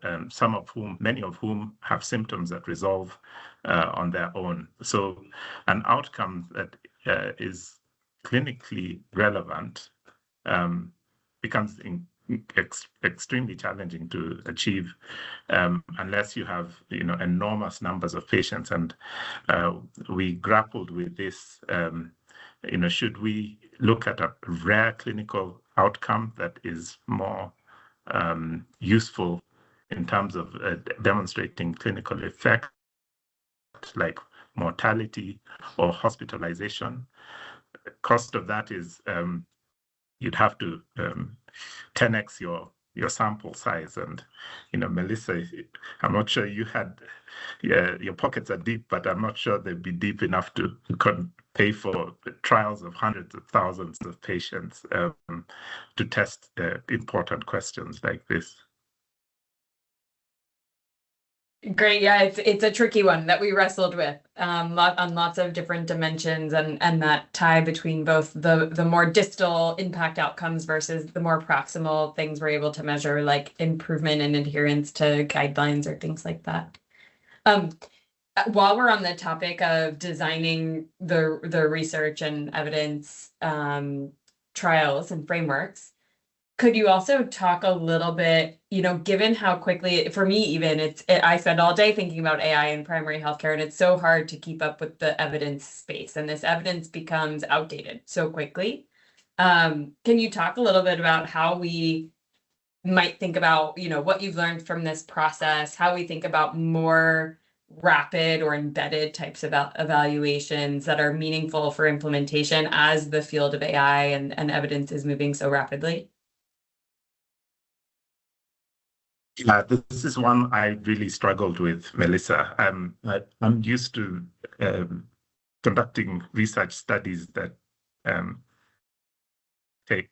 many of whom have symptoms that resolve on their own. So an outcome that is clinically relevant becomes extremely challenging to achieve unless you have enormous numbers of patients. And we grappled with this. Should we look at a rare clinical outcome that is more useful in terms of demonstrating clinical effect, like mortality or hospitalization? The cost of that is you'd have to 10x your sample size. And Melissa, I'm not sure you had, your pockets are deep, but I'm not sure they'd be deep enough to pay for trials of hundreds of thousands of patients to test important questions like this. Great. Yeah, it's a tricky one that we wrestled with on lots of different dimensions, and that tie between both the more distal impact outcomes versus the more proximal things we're able to measure, like improvement in adherence to guidelines or things like that. While we're on the topic of designing the research and evidence trials and frameworks, could you also talk a little bit, given how quickly, for me even, I spend all day thinking about AI in primary healthcare, and it's so hard to keep up with the evidence space, and this evidence becomes outdated so quickly. Can you talk a little bit about how we might think about, what you've learned from this process, how we think about more rapid or embedded types of evaluations that are meaningful for implementation as the field of AI and evidence is moving so rapidly? Yeah, this is one I really struggled with, Melissa. I'm used to conducting research studies that take.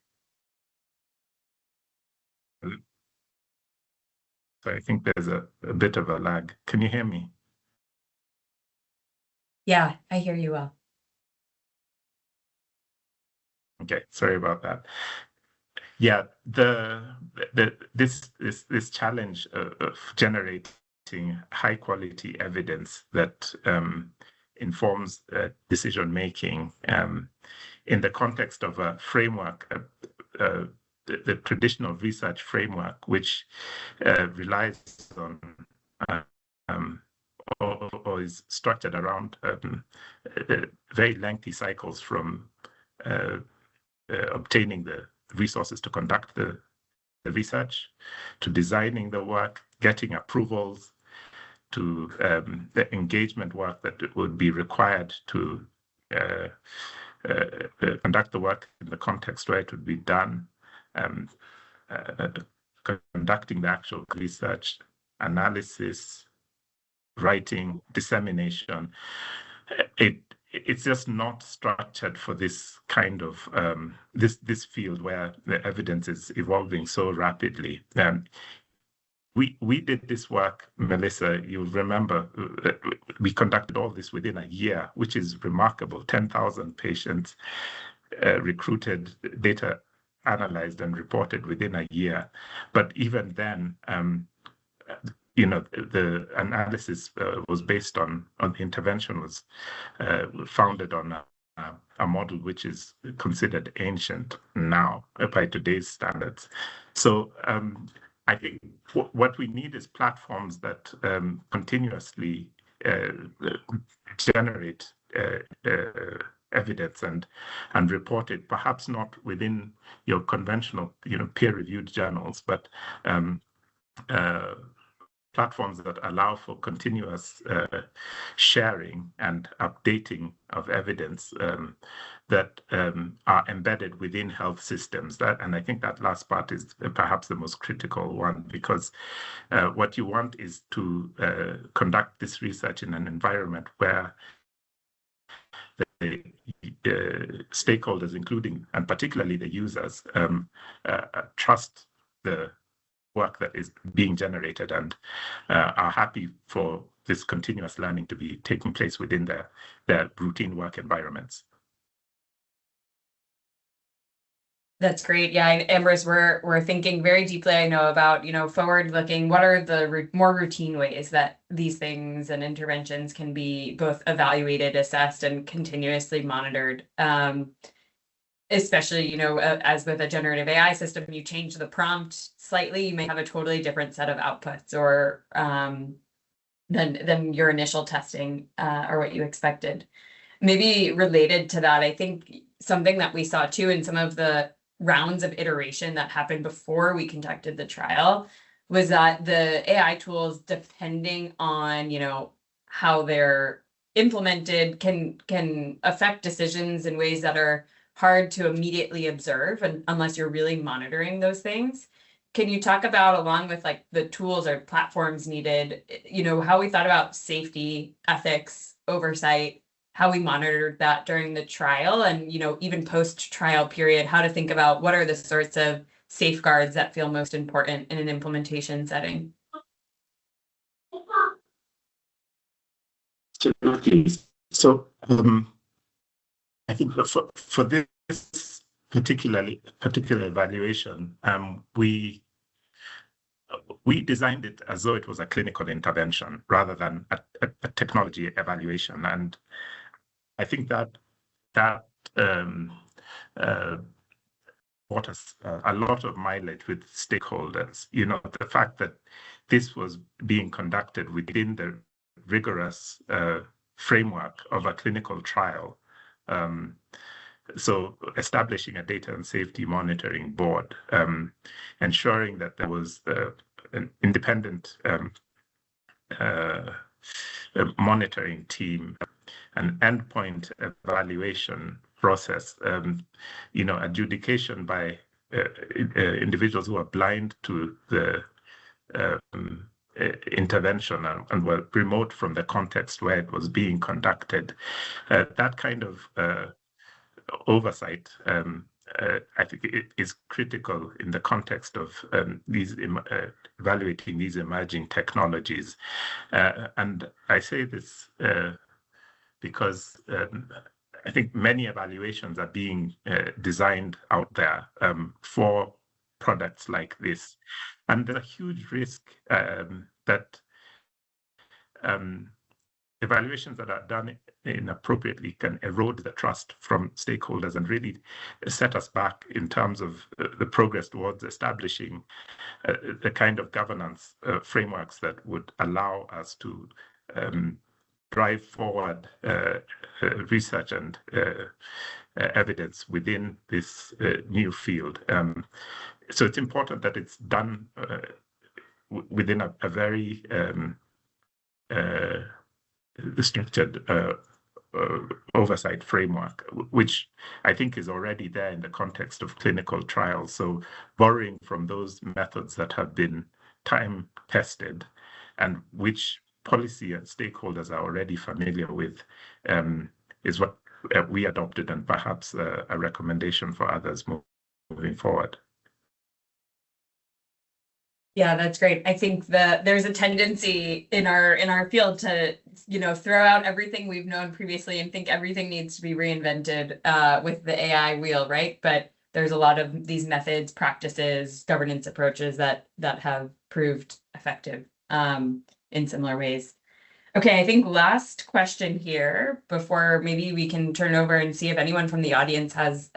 So I think there's a bit of a lag. Can you hear me? Yeah, I hear you well. Okay, sorry about that. Yeah, this challenge of generating high quality evidence that informs decision making in the context of a framework, the traditional research framework, which relies on or is structured around very lengthy cycles from obtaining the resources to conduct the research, to designing the work, getting approvals, to the engagement work that would be required to conduct the work in the context where it would be done, conducting the actual research, analysis, writing, dissemination, it's just not structured for this kind of this field where the evidence is evolving so rapidly. We did this work, Melissa, you'll remember, we conducted all this within a year, which is remarkable. 10,000 patients recruited, data analyzed and reported within a year. But even then, the analysis was based on the intervention was founded on a model which is considered ancient now by today's standards. So I think what we need is platforms that continuously generate evidence and report it, perhaps not within your conventional, peer-reviewed journals, but platforms that allow for continuous sharing and updating of evidence that are embedded within health systems. And I think that last part is perhaps the most critical one, because what you want is to conduct this research in an environment where the stakeholders, including and particularly the users, trust the work that is being generated and are happy for this continuous learning to be taking place within their routine work environments. That's great. Yeah, and Ambrose, we're thinking very deeply, I know, about, forward-looking, what are the more routine ways that these things and interventions can be both evaluated, assessed, and continuously monitored. Especially, as with a generative AI system, you change the prompt slightly, you may have a totally different set of outputs or than your initial testing or what you expected. Maybe related to that, I think something that we saw too in some of the rounds of iteration that happened before we conducted the trial was that the AI tools, depending on, how they're implemented, can affect decisions in ways that are hard to immediately observe unless you're really monitoring those things. Can you talk about, along with like the tools or platforms needed, how we thought about safety, ethics, oversight, how we monitored that during the trial, and even post-trial period, how to think about what are the sorts of safeguards that feel most important in an implementation setting? So I think for this particular evaluation, we designed it as though it was a clinical intervention rather than a technology evaluation, and I think that brought us a lot of mileage with stakeholders. The fact that this was being conducted within the rigorous framework of a clinical trial. So establishing a data and safety monitoring board, ensuring that there was an independent monitoring team, an endpoint evaluation process, adjudication by individuals who are blind to the intervention and were remote from the context where it was being conducted. That kind of oversight, I think it is critical in the context of evaluating these emerging technologies. And I say this because I think many evaluations are being designed out there for products like this. And there's a huge risk that evaluations that are done inappropriately can erode the trust from stakeholders and really set us back in terms of the progress towards establishing the kind of governance frameworks that would allow us to drive forward research and evidence within this new field. So it's important that it's done within a very structured oversight framework, which I think is already there in the context of clinical trials. So borrowing from those methods that have been time tested and which policy and stakeholders are already familiar with is what we adopted, and perhaps a recommendation for others moving forward. Yeah, that's great. I think there's a tendency in our field to, throw out everything we've known previously and think everything needs to be reinvented with the AI wheel, right? But there's a lot of these methods, practices, governance approaches that have proved effective in similar ways. Okay, I think last question here before maybe we can turn over and see if anyone from the audience has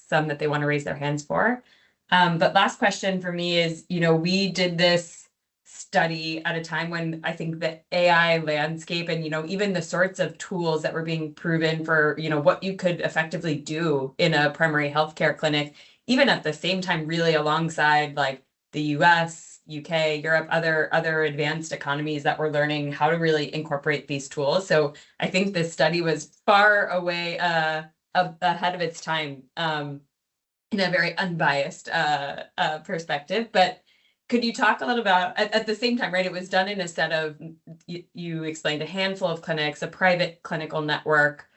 some that they want to raise their hands for. But last question for me is, we did this study at a time when I think the AI landscape and, even the sorts of tools that were being proven for, what you could effectively do in a primary healthcare clinic, even at the same time, really alongside like the US, UK, Europe, other advanced economies that were learning how to really incorporate these tools. So I think this study was far away ahead of its time. In a very unbiased perspective, but could you talk a little about, at the same time, right, it was done in a set of, you explained a handful of clinics, a private clinical network,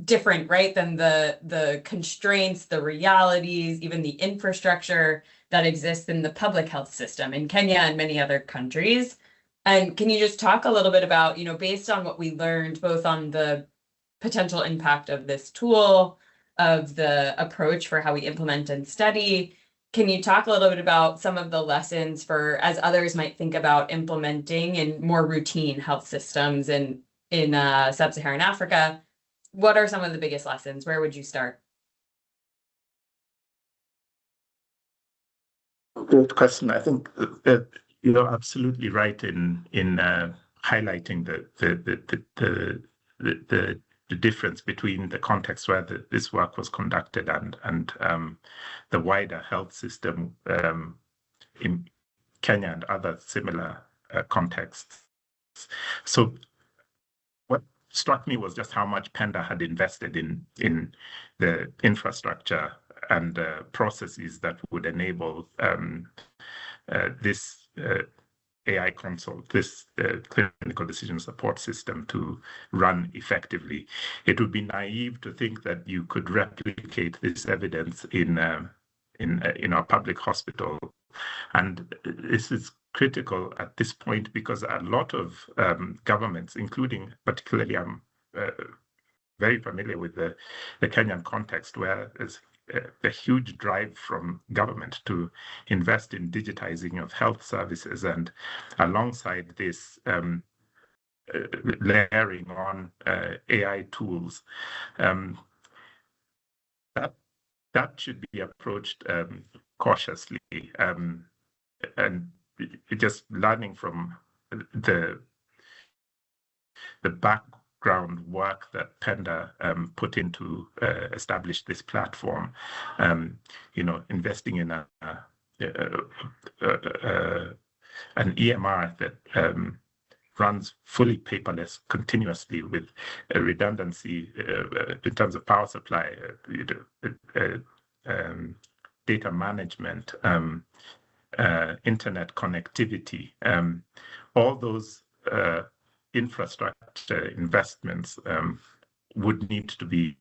different, right, than the constraints, the realities, even the infrastructure that exists in the public health system in Kenya and many other countries. And can you just talk a little bit about, based on what we learned, both on the potential impact of this tool, of the approach for how we implement and study. Can you talk a little bit about some of the lessons for, as others might think about implementing in more routine health systems in sub-Saharan Africa? What are some of the biggest lessons? Where would you start? Great question. I think that you're absolutely right in highlighting the difference between the context where this work was conducted and the wider health system in Kenya and other similar contexts. So what struck me was just how much Penda had invested in the infrastructure and processes that would enable this AI consult, this clinical decision support system to run effectively. It would be naive to think that you could replicate this evidence in our public hospital. And this is critical at this point because a lot of governments, including particularly I'm very familiar with the Kenyan context where there's a huge drive from government to invest in digitizing of health services, and alongside this layering on AI tools, that should be approached cautiously, and just learning from the background work that Penda put into establish this platform. Investing in an EMR that runs fully paperless continuously with a redundancy in terms of power supply, data management, internet connectivity, all those infrastructure investments would need to be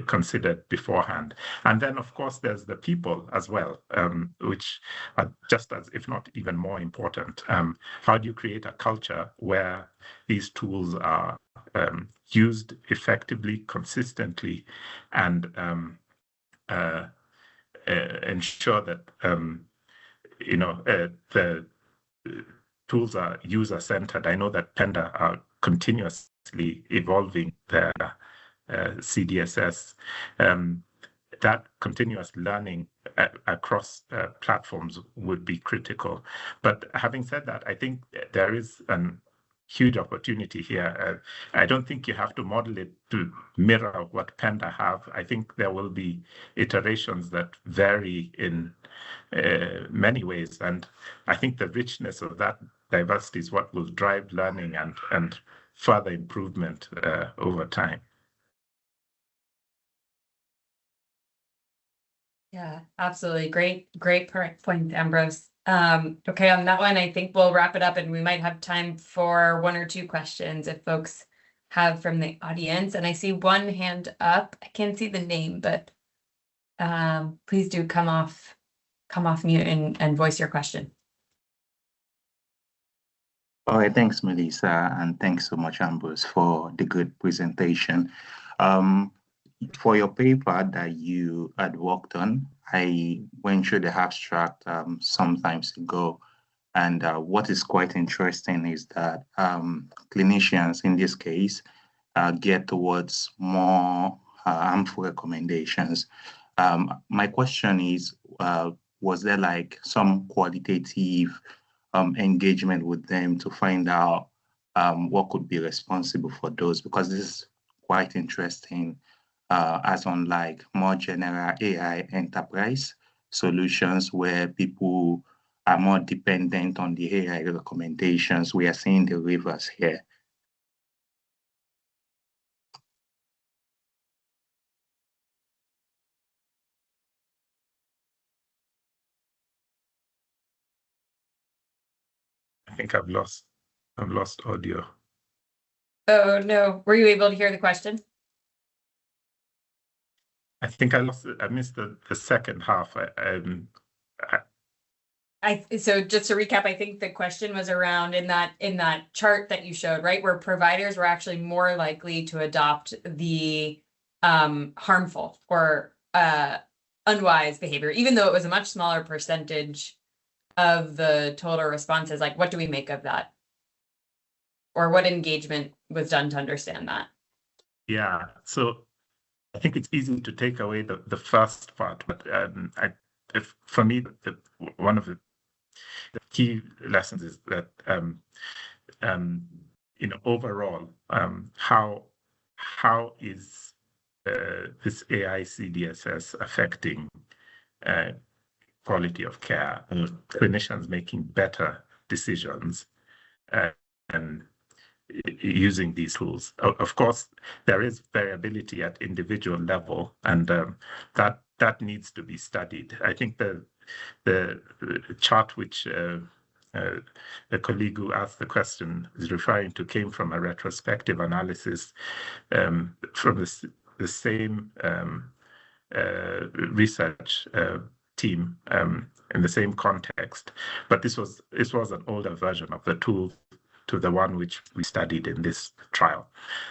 considered beforehand. And then, of course, there's the people as well, which are just as, if not even more important. How do you create a culture where these tools are used effectively, consistently, and ensure that the tools are user-centered? I know that Penda are continuously evolving their CDSS. That continuous learning across platforms would be critical. But having said that, I think there is a huge opportunity here. I don't think you have to model it to mirror what Penda have. I think there will be iterations that vary in many ways. And I think the richness of that diversity is what will drive learning and further improvement over time. Yeah, absolutely. Great point, Ambrose. Okay, on that one, I think we'll wrap it up and we might have time for 1 or 2 questions if folks have from the audience. And I see one hand up. I can't see the name, but please do come off mute and voice your question. All right, thanks, Melissa, and thanks so much, Ambrose, for the good presentation. For your paper that you had worked on, I went through the abstract some times ago, and what is quite interesting is that clinicians, in this case, get towards more harmful recommendations. My question is, was there like some qualitative engagement with them to find out what could be responsible for those? Because this is quite interesting, as unlike more general AI enterprise solutions where people are more dependent on the AI recommendations. We are seeing the reverse here. I think I've lost audio. Oh no, were you able to hear the question? I think I missed the second half. So just to recap, I think the question was around in that chart that you showed, right, where providers were actually more likely to adopt the harmful or unwise behavior, even though it was a much smaller percentage of the total responses. Like, what do we make of that? Or what engagement was done to understand that? Yeah, so I think it's easy to take away the first part, but for me, one of the key lessons is that overall, how is this AI CDSS affecting quality of care, clinicians making better decisions and using these tools? Of course, there is variability at individual level, and that needs to be studied. I think the chart which the colleague who asked the question is referring to came from a retrospective analysis from the same research team in the same context, but this was an older version of the tool to the one which we studied in this trial.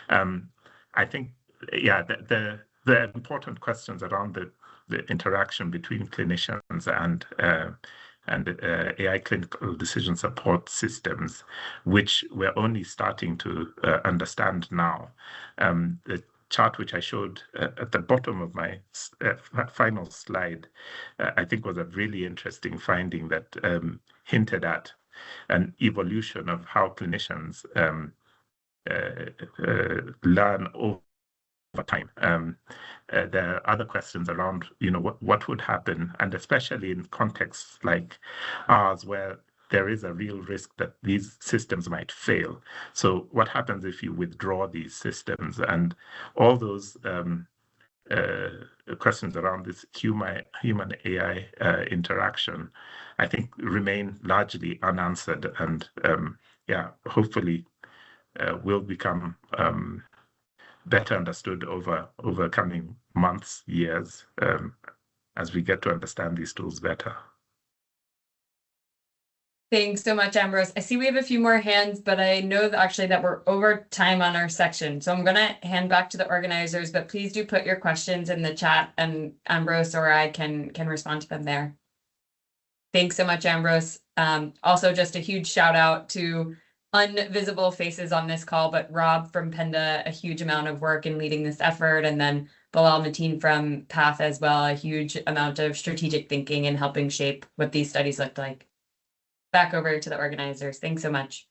I think, yeah, the important questions around the interaction between clinicians and AI clinical decision support systems, which we're only starting to understand now. The chart which I showed at the bottom of my final slide, I think was a really interesting finding that hinted at an evolution of how clinicians learn over time. There are other questions around, what would happen, and especially in contexts like ours, where there is a real risk that these systems might fail. So what happens if you withdraw these systems? And all those questions around this human-AI interaction, I think, remain largely unanswered, and hopefully will become better understood over coming months, years, as we get to understand these tools better. Thanks so much, Ambrose. I see we have a few more hands, but I know that we're over time on our section. So I'm going to hand back to the organizers, but please do put your questions in the chat and Ambrose or I can respond to them there. Thanks so much, Ambrose. Also, just a huge shout out to invisible faces on this call, but Rob from Penda, a huge amount of work in leading this effort, and then Bilal Mateen from PATH as well, a huge amount of strategic thinking and helping shape what these studies looked like. Back over to the organizers. Thanks so much.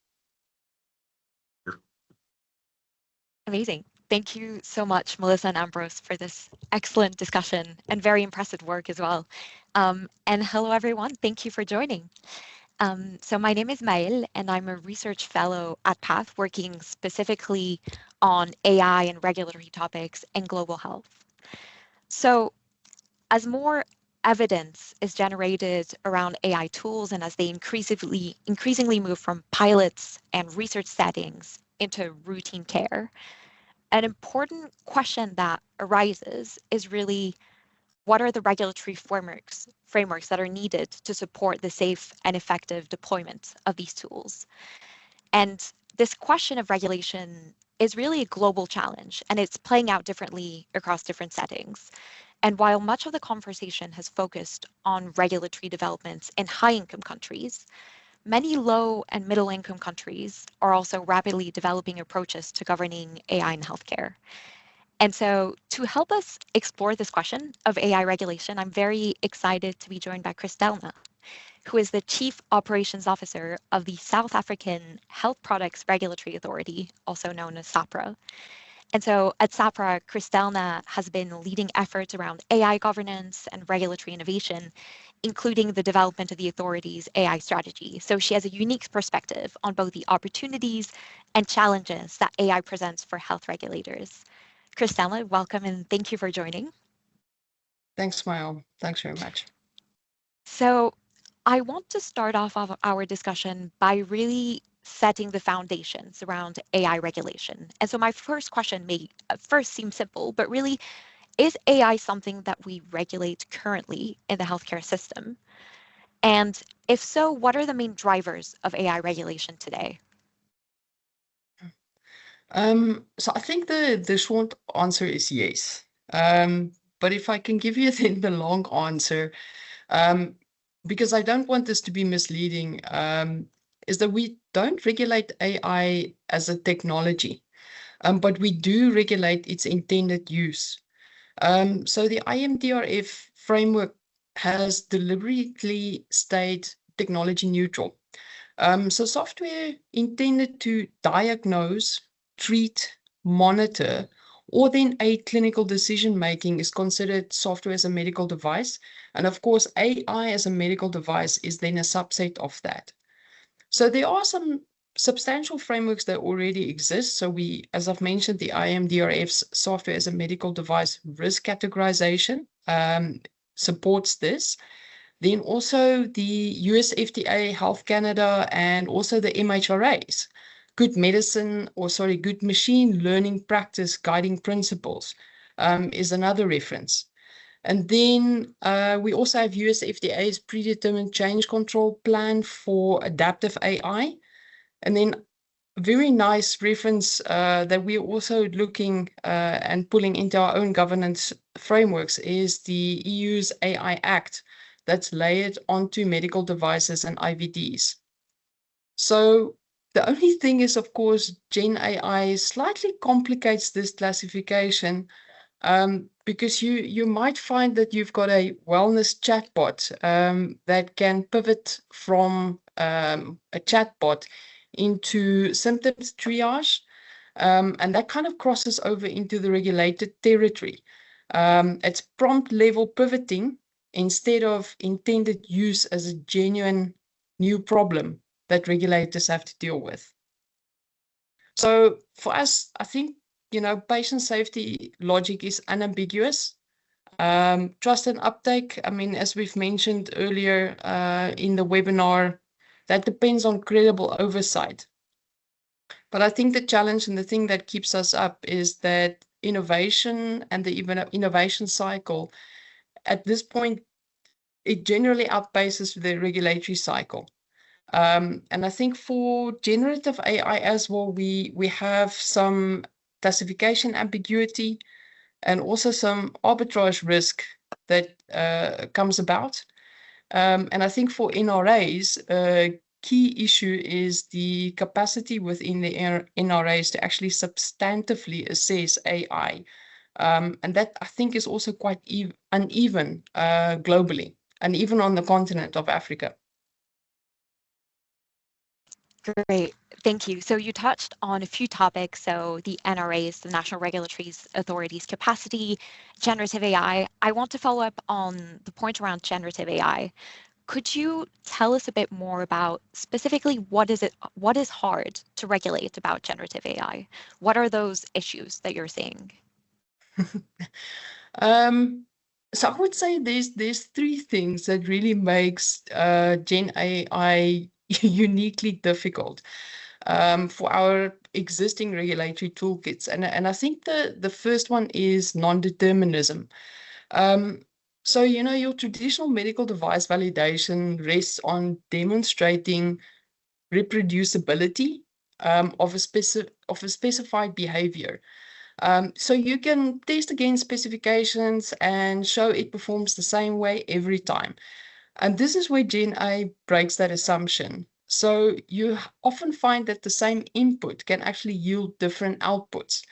Amazing. Thank you so much, Melissa and Ambrose, for this excellent discussion and very impressive work as well. And hello, everyone. Thank you for joining. So my name is Maëlle, and I'm a research fellow at PATH, working specifically on AI and regulatory topics and global health. So as more evidence is generated around AI tools and as they increasingly move from pilots and research settings into routine care, an important question that arises is really, what are the regulatory frameworks that are needed to support the safe and effective deployment of these tools? And this question of regulation is really a global challenge, and it's playing out differently across different settings. And while much of the conversation has focused on regulatory developments in high-income countries, many low and middle-income countries are also rapidly developing approaches to governing AI in healthcare. And so to help us explore this question of AI regulation, I'm very excited to be joined by Kristelna, who is the Chief Operations Officer of the South African Health Products Regulatory Authority, also known as SAHPRA. And so at SAHPRA, Kristelna has been leading efforts around AI governance and regulatory innovation, including the development of the authority's AI strategy. So she has a unique perspective on both the opportunities and challenges that AI presents for health regulators. Kristelna, welcome and thank you for joining. Thanks, Mael. Thanks very much. So I want to start off our discussion by really setting the foundations around AI regulation. And so my first question may at first seem simple, but really, is AI something that we regulate currently in the healthcare system? And if so, what are the main drivers of AI regulation today? So I think the short answer is yes. But if I can give you then the long answer, because I don't want this to be misleading, is that we don't regulate AI as a technology, but we do regulate its intended use. So the IMDRF framework has deliberately stayed technology neutral. So software intended to diagnose, treat, monitor, or then aid clinical decision making is considered software as a medical device. And of course, AI as a medical device is then a subset of that. So there are some substantial frameworks that already exist. So as I've mentioned, the IMDRF's software as a medical device risk categorization supports this. Then also the US FDA, Health Canada, and also the MHRA's good machine learning practice guiding principles is another reference. And then we also have US FDA's predetermined change control plan for adaptive AI. And then a very nice reference that we're also looking and pulling into our own governance frameworks is the EU's AI Act that's layered onto medical devices and IVDs. So the only thing is, of course, Gen AI slightly complicates this classification because you might find that you've got a wellness chatbot that can pivot from a chatbot into symptoms triage, and that kind of crosses over into the regulated territory. It's prompt level pivoting instead of intended use as a genuine new problem that regulators have to deal with. So for us, I think, patient safety logic is unambiguous. Trust and uptake, I mean, as we've mentioned earlier in the webinar, that depends on credible oversight. But I think the challenge and the thing that keeps us up is that innovation and the innovation cycle, at this point, it generally outpaces the regulatory cycle. And I think for generative AI as well, we have some classification ambiguity and also some arbitrage risk that comes about. And I think for NRAs, a key issue is the capacity within the NRAs to actually substantively assess AI. And that I think is also quite uneven globally and even on the continent of Africa. Great, thank you. So you touched on a few topics. So the NRA's, the National Regulatory Authority's capacity, generative AI. I want to follow up on the point around generative AI. Could you tell us a bit more about specifically what is hard to regulate about generative AI? What are those issues that you're seeing? So I would say there's three things that really makes Gen AI uniquely difficult for our existing regulatory toolkits. And I think the first one is non-determinism. So, your traditional medical device validation rests on demonstrating reproducibility of a specified behavior. So you can test against specifications and show it performs the same way every time. And this is where Gen AI breaks that assumption. So you often find that the same input can actually yield different outputs.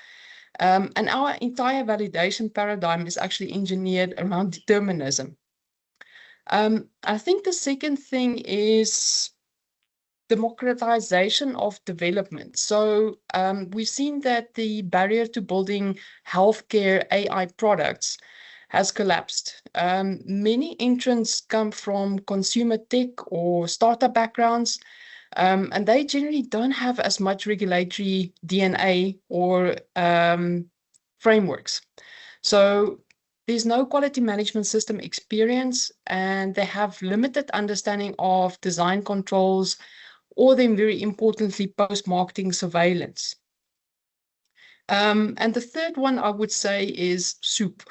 And our entire validation paradigm is actually engineered around determinism. I think the second thing is democratization of development. So we've seen that the barrier to building healthcare AI products has collapsed. Many entrants come from consumer tech or startup backgrounds, and they generally don't have as much regulatory DNA or frameworks. So there's no quality management system experience, and they have limited understanding of design controls, or then very importantly, post-marketing surveillance. And the third one I would say is SOUP.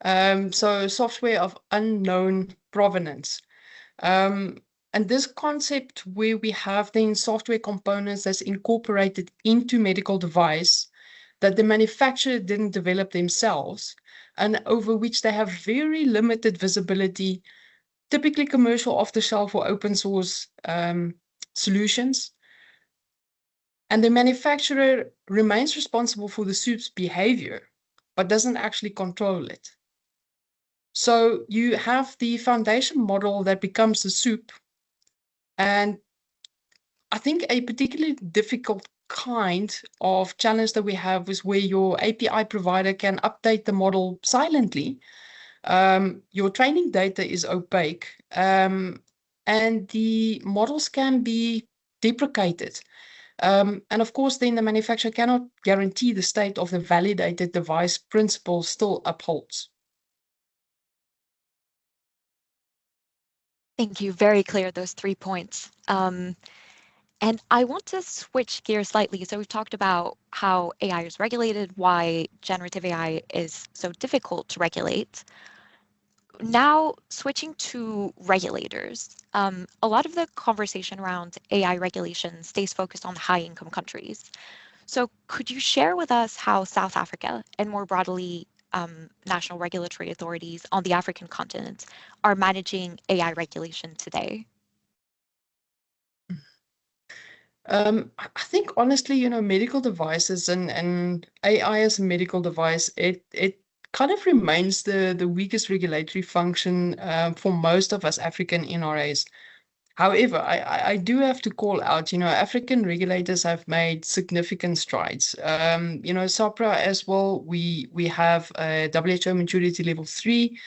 So software of unknown provenance. And this concept where we have then software components that's incorporated into medical device that the manufacturer didn't develop themselves and over which they have very limited visibility, typically commercial off-the-shelf or open source solutions. And the manufacturer remains responsible for the soup's behavior, but doesn't actually control it. So you have the foundation model that becomes the soup. And I think a particularly difficult kind of challenge that we have is where your API provider can update the model silently. Your training data is opaque, and the models can be deprecated. And of course, then the manufacturer cannot guarantee the state of the validated device principle still upholds. Thank you. Very clear, those 3 points. And I want to switch gears slightly. So we've talked about how AI is regulated, why generative AI is so difficult to regulate. Now, switching to regulators, a lot of the conversation around AI regulation stays focused on high-income countries. So could you share with us how South Africa and more broadly national regulatory authorities on the African continent are managing AI regulation today? I think honestly, medical devices and AI as a medical device, it kind of remains the weakest regulatory function for most of us African NRAs. However, I do have to call out, African regulators have made significant strides. SAPRA as well, we have a WHO maturity level 3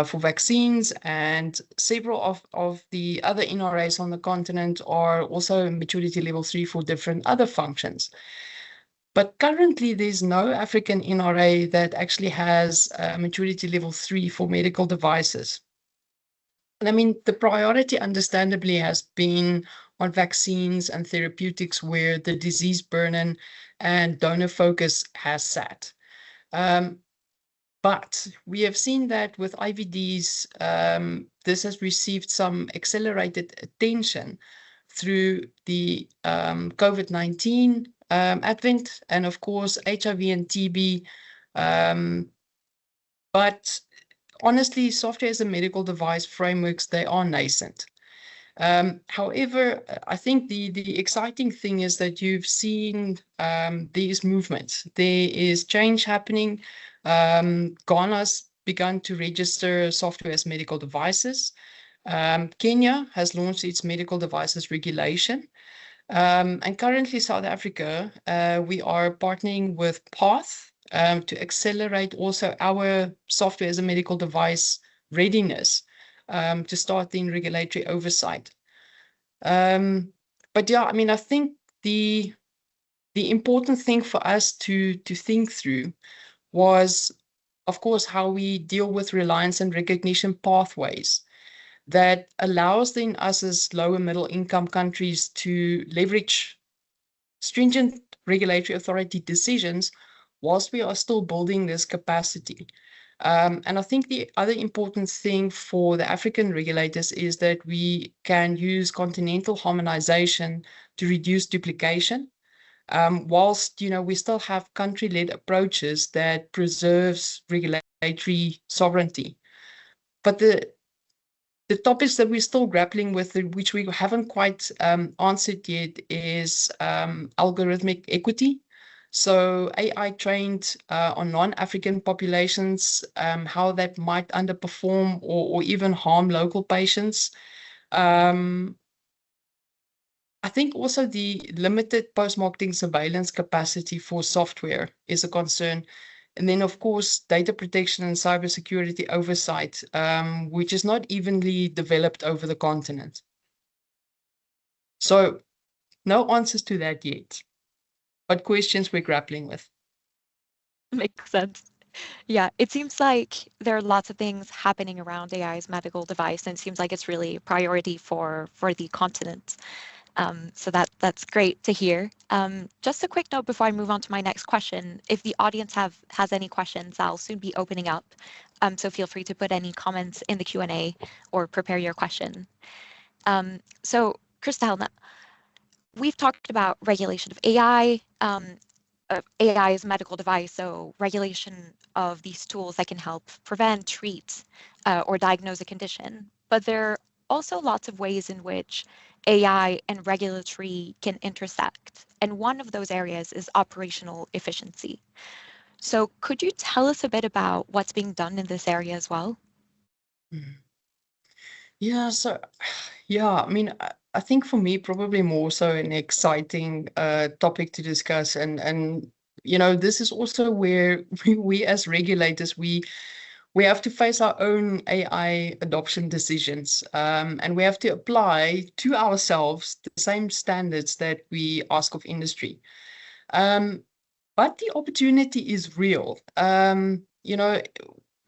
for vaccines, and several of the other NRAs on the continent are also maturity level 3 for different other functions. But currently, there's no African NRA that actually has maturity level 3 for medical devices. And I mean, the priority understandably has been on vaccines and therapeutics where the disease burden and donor focus has sat. But we have seen that with IVDs, this has received some accelerated attention through the COVID-19 advent, and of course, HIV and TB. But honestly, software as a medical device frameworks, they are nascent. However, I think the exciting thing is that you've seen these movements. There is change happening. Ghana's begun to register software as medical devices. Kenya has launched its medical devices regulation. And currently, South Africa, we are partnering with PATH to accelerate also our software as a medical device readiness to start in regulatory oversight. But yeah, I mean, I think the important thing for us to think through was of course, how we deal with reliance and recognition pathways that allows then us as lower middle income countries to leverage stringent regulatory authority decisions whilst we are still building this capacity. And I think the other important thing for the African regulators is that we can use continental harmonization to reduce duplication, whilst we still have country-led approaches that preserves regulatory sovereignty. But the topics that we're still grappling with, which we haven't quite answered yet, is algorithmic equity. So AI trained on non-African populations, how that might underperform or even harm local patients. I think also the limited post-marketing surveillance capacity for software is a concern. And then, of course, data protection and cybersecurity oversight, which is not evenly developed over the continent. So no answers to that yet, but questions we're grappling with. Makes sense. Yeah, it seems like there are lots of things happening around AI's medical device, and it seems like it's really a priority for the continent. So that's great to hear. Just a quick note before I move on to my next question. If the audience has any questions, I'll soon be opening up. So feel free to put any comments in the Q&A or prepare your question. So Christel, we've talked about regulation of AI, AI as a medical device, so regulation of these tools that can help prevent, treat, or diagnose a condition. But there are also lots of ways in which AI and regulatory can intersect. And one of those areas is operational efficiency. So could you tell us a bit about what's being done in this area as well? Yeah, I mean, I think for me, probably more so an exciting topic to discuss. And this is also where we as regulators, we have to face our own AI adoption decisions, and we have to apply to ourselves the same standards that we ask of industry. But the opportunity is real.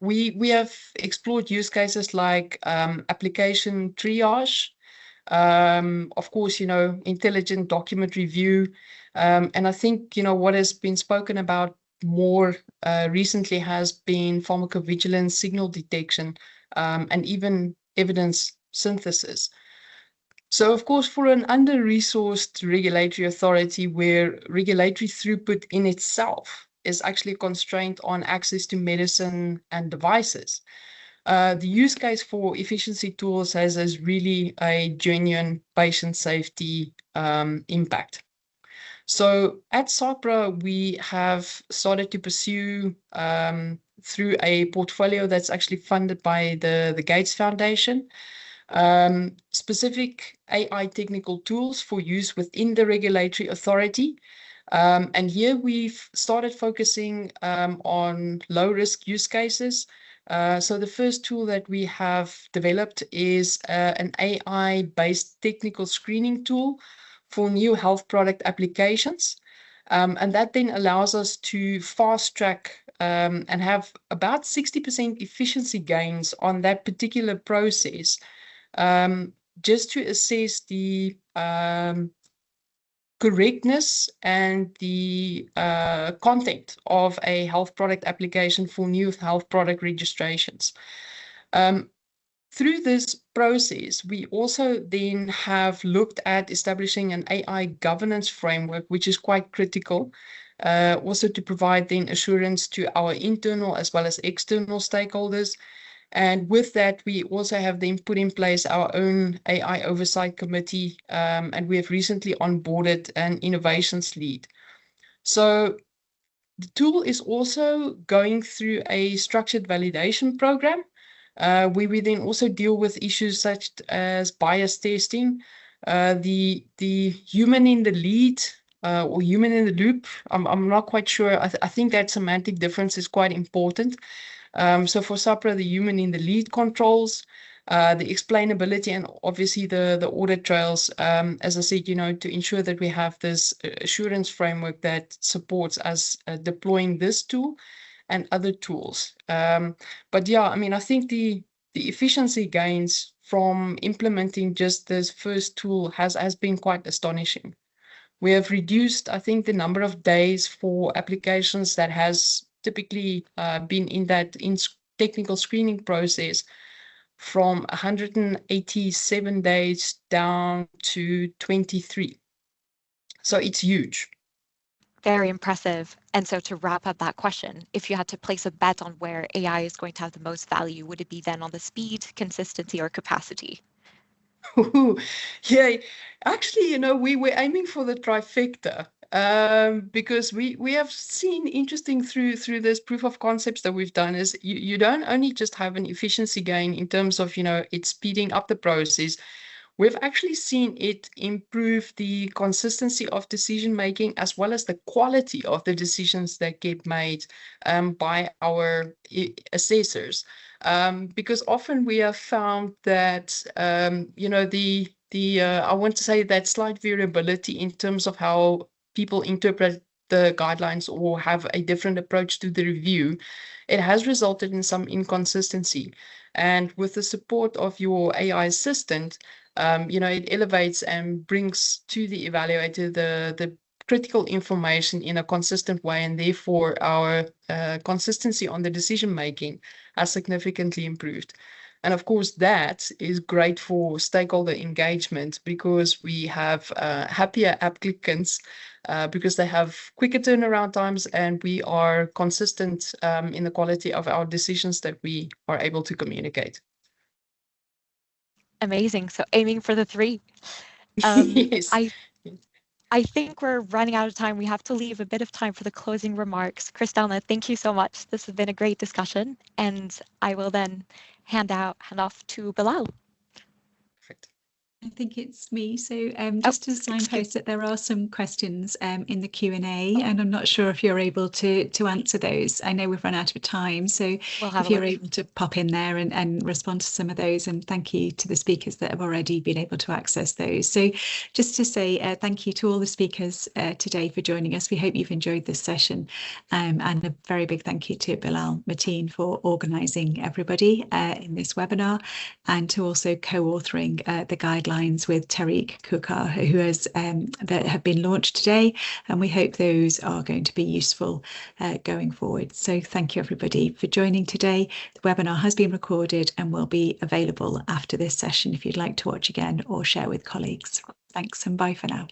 We have explored use cases like application triage, of course, intelligent document review, and I think what has been spoken about more recently has been pharmacovigilance, signal detection, and even evidence synthesis. So, of course, for an under-resourced regulatory authority where regulatory throughput in itself is actually constrained on access to medicine and devices, the use case for efficiency tools has really a genuine patient safety impact. So at SAHPRA, we have started to pursue through a portfolio that's actually funded by the Gates Foundation, specific AI technical tools for use within the regulatory authority. And here we've started focusing on low-risk use cases. So the first tool that we have developed is an AI-based technical screening tool for new health product applications. And that then allows us to fast track and have about 60% efficiency gains on that particular process, just to assess the correctness and the content of a health product application for new health product registrations. Through this process, we also then have looked at establishing an AI governance framework, which is quite critical, also to provide then assurance to our internal as well as external stakeholders. And with that, we also have then put in place our own AI oversight committee, and we have recently onboarded an innovations lead. So the tool is also going through a structured validation program, where we then also deal with issues such as bias testing, the human in the lead or human in the loop. I'm not quite sure. I think that semantic difference is quite important. So for SAHPRA, the human in the lead controls, the explainability, and obviously the audit trails, as I said, to ensure that we have this assurance framework that supports us deploying this tool and other tools. But yeah, I mean, I think the efficiency gains from implementing just this first tool has been quite astonishing. We have reduced, I think, the number of days for applications that has typically been in that technical screening process from 187 days down to 23. So it's huge. Very impressive. And so to wrap up that question, if you had to place a bet on where AI is going to have the most value, would it be then on the speed, consistency, or capacity? Yeah, actually, you know, we were aiming for the trifecta, because we have seen interesting through this proof of concepts that we've done is you don't only just have an efficiency gain in terms of, you know, it's speeding up the process. We've actually seen it improve the consistency of decision making as well as the quality of the decisions that get made by our assessors. Because often we have found that, you know, I want to say that slight variability in terms of how people interpret the guidelines or have a different approach to the review, it has resulted in some inconsistency. And with the support of your AI assistant, you know, it elevates and brings to the evaluator the critical information in a consistent way, and therefore our consistency on the decision making has significantly improved. And of course, that is great for stakeholder engagement because we have happier applicants because they have quicker turnaround times, and we are consistent in the quality of our decisions that we are able to communicate. Amazing. So aiming for the 3. Yes. I think we're running out of time. We have to leave a bit of time for the closing remarks. Kristalina, thank you so much. This has been a great discussion, and I will then hand off to Bilal. Perfect. I think it's me. So just to signpost that there are some questions in the Q&A, and I'm not sure if you're able to answer those. I know we've run out of time, so if you're able to pop in there and respond to some of those, and thank you to the speakers that have already been able to access those. So just to say thank you to all the speakers today for joining us. We hope you've enjoyed this session, and a very big thank you to Bilal Mateen for organising everybody in this webinar, and to also co-authoring the guidelines with Tariq Kukar, who has that have been launched today, and we hope those are going to be useful going forward. So thank you everybody for joining today. The webinar has been recorded and will be available after this session if you'd like to watch again or share with colleagues. Thanks and bye for now.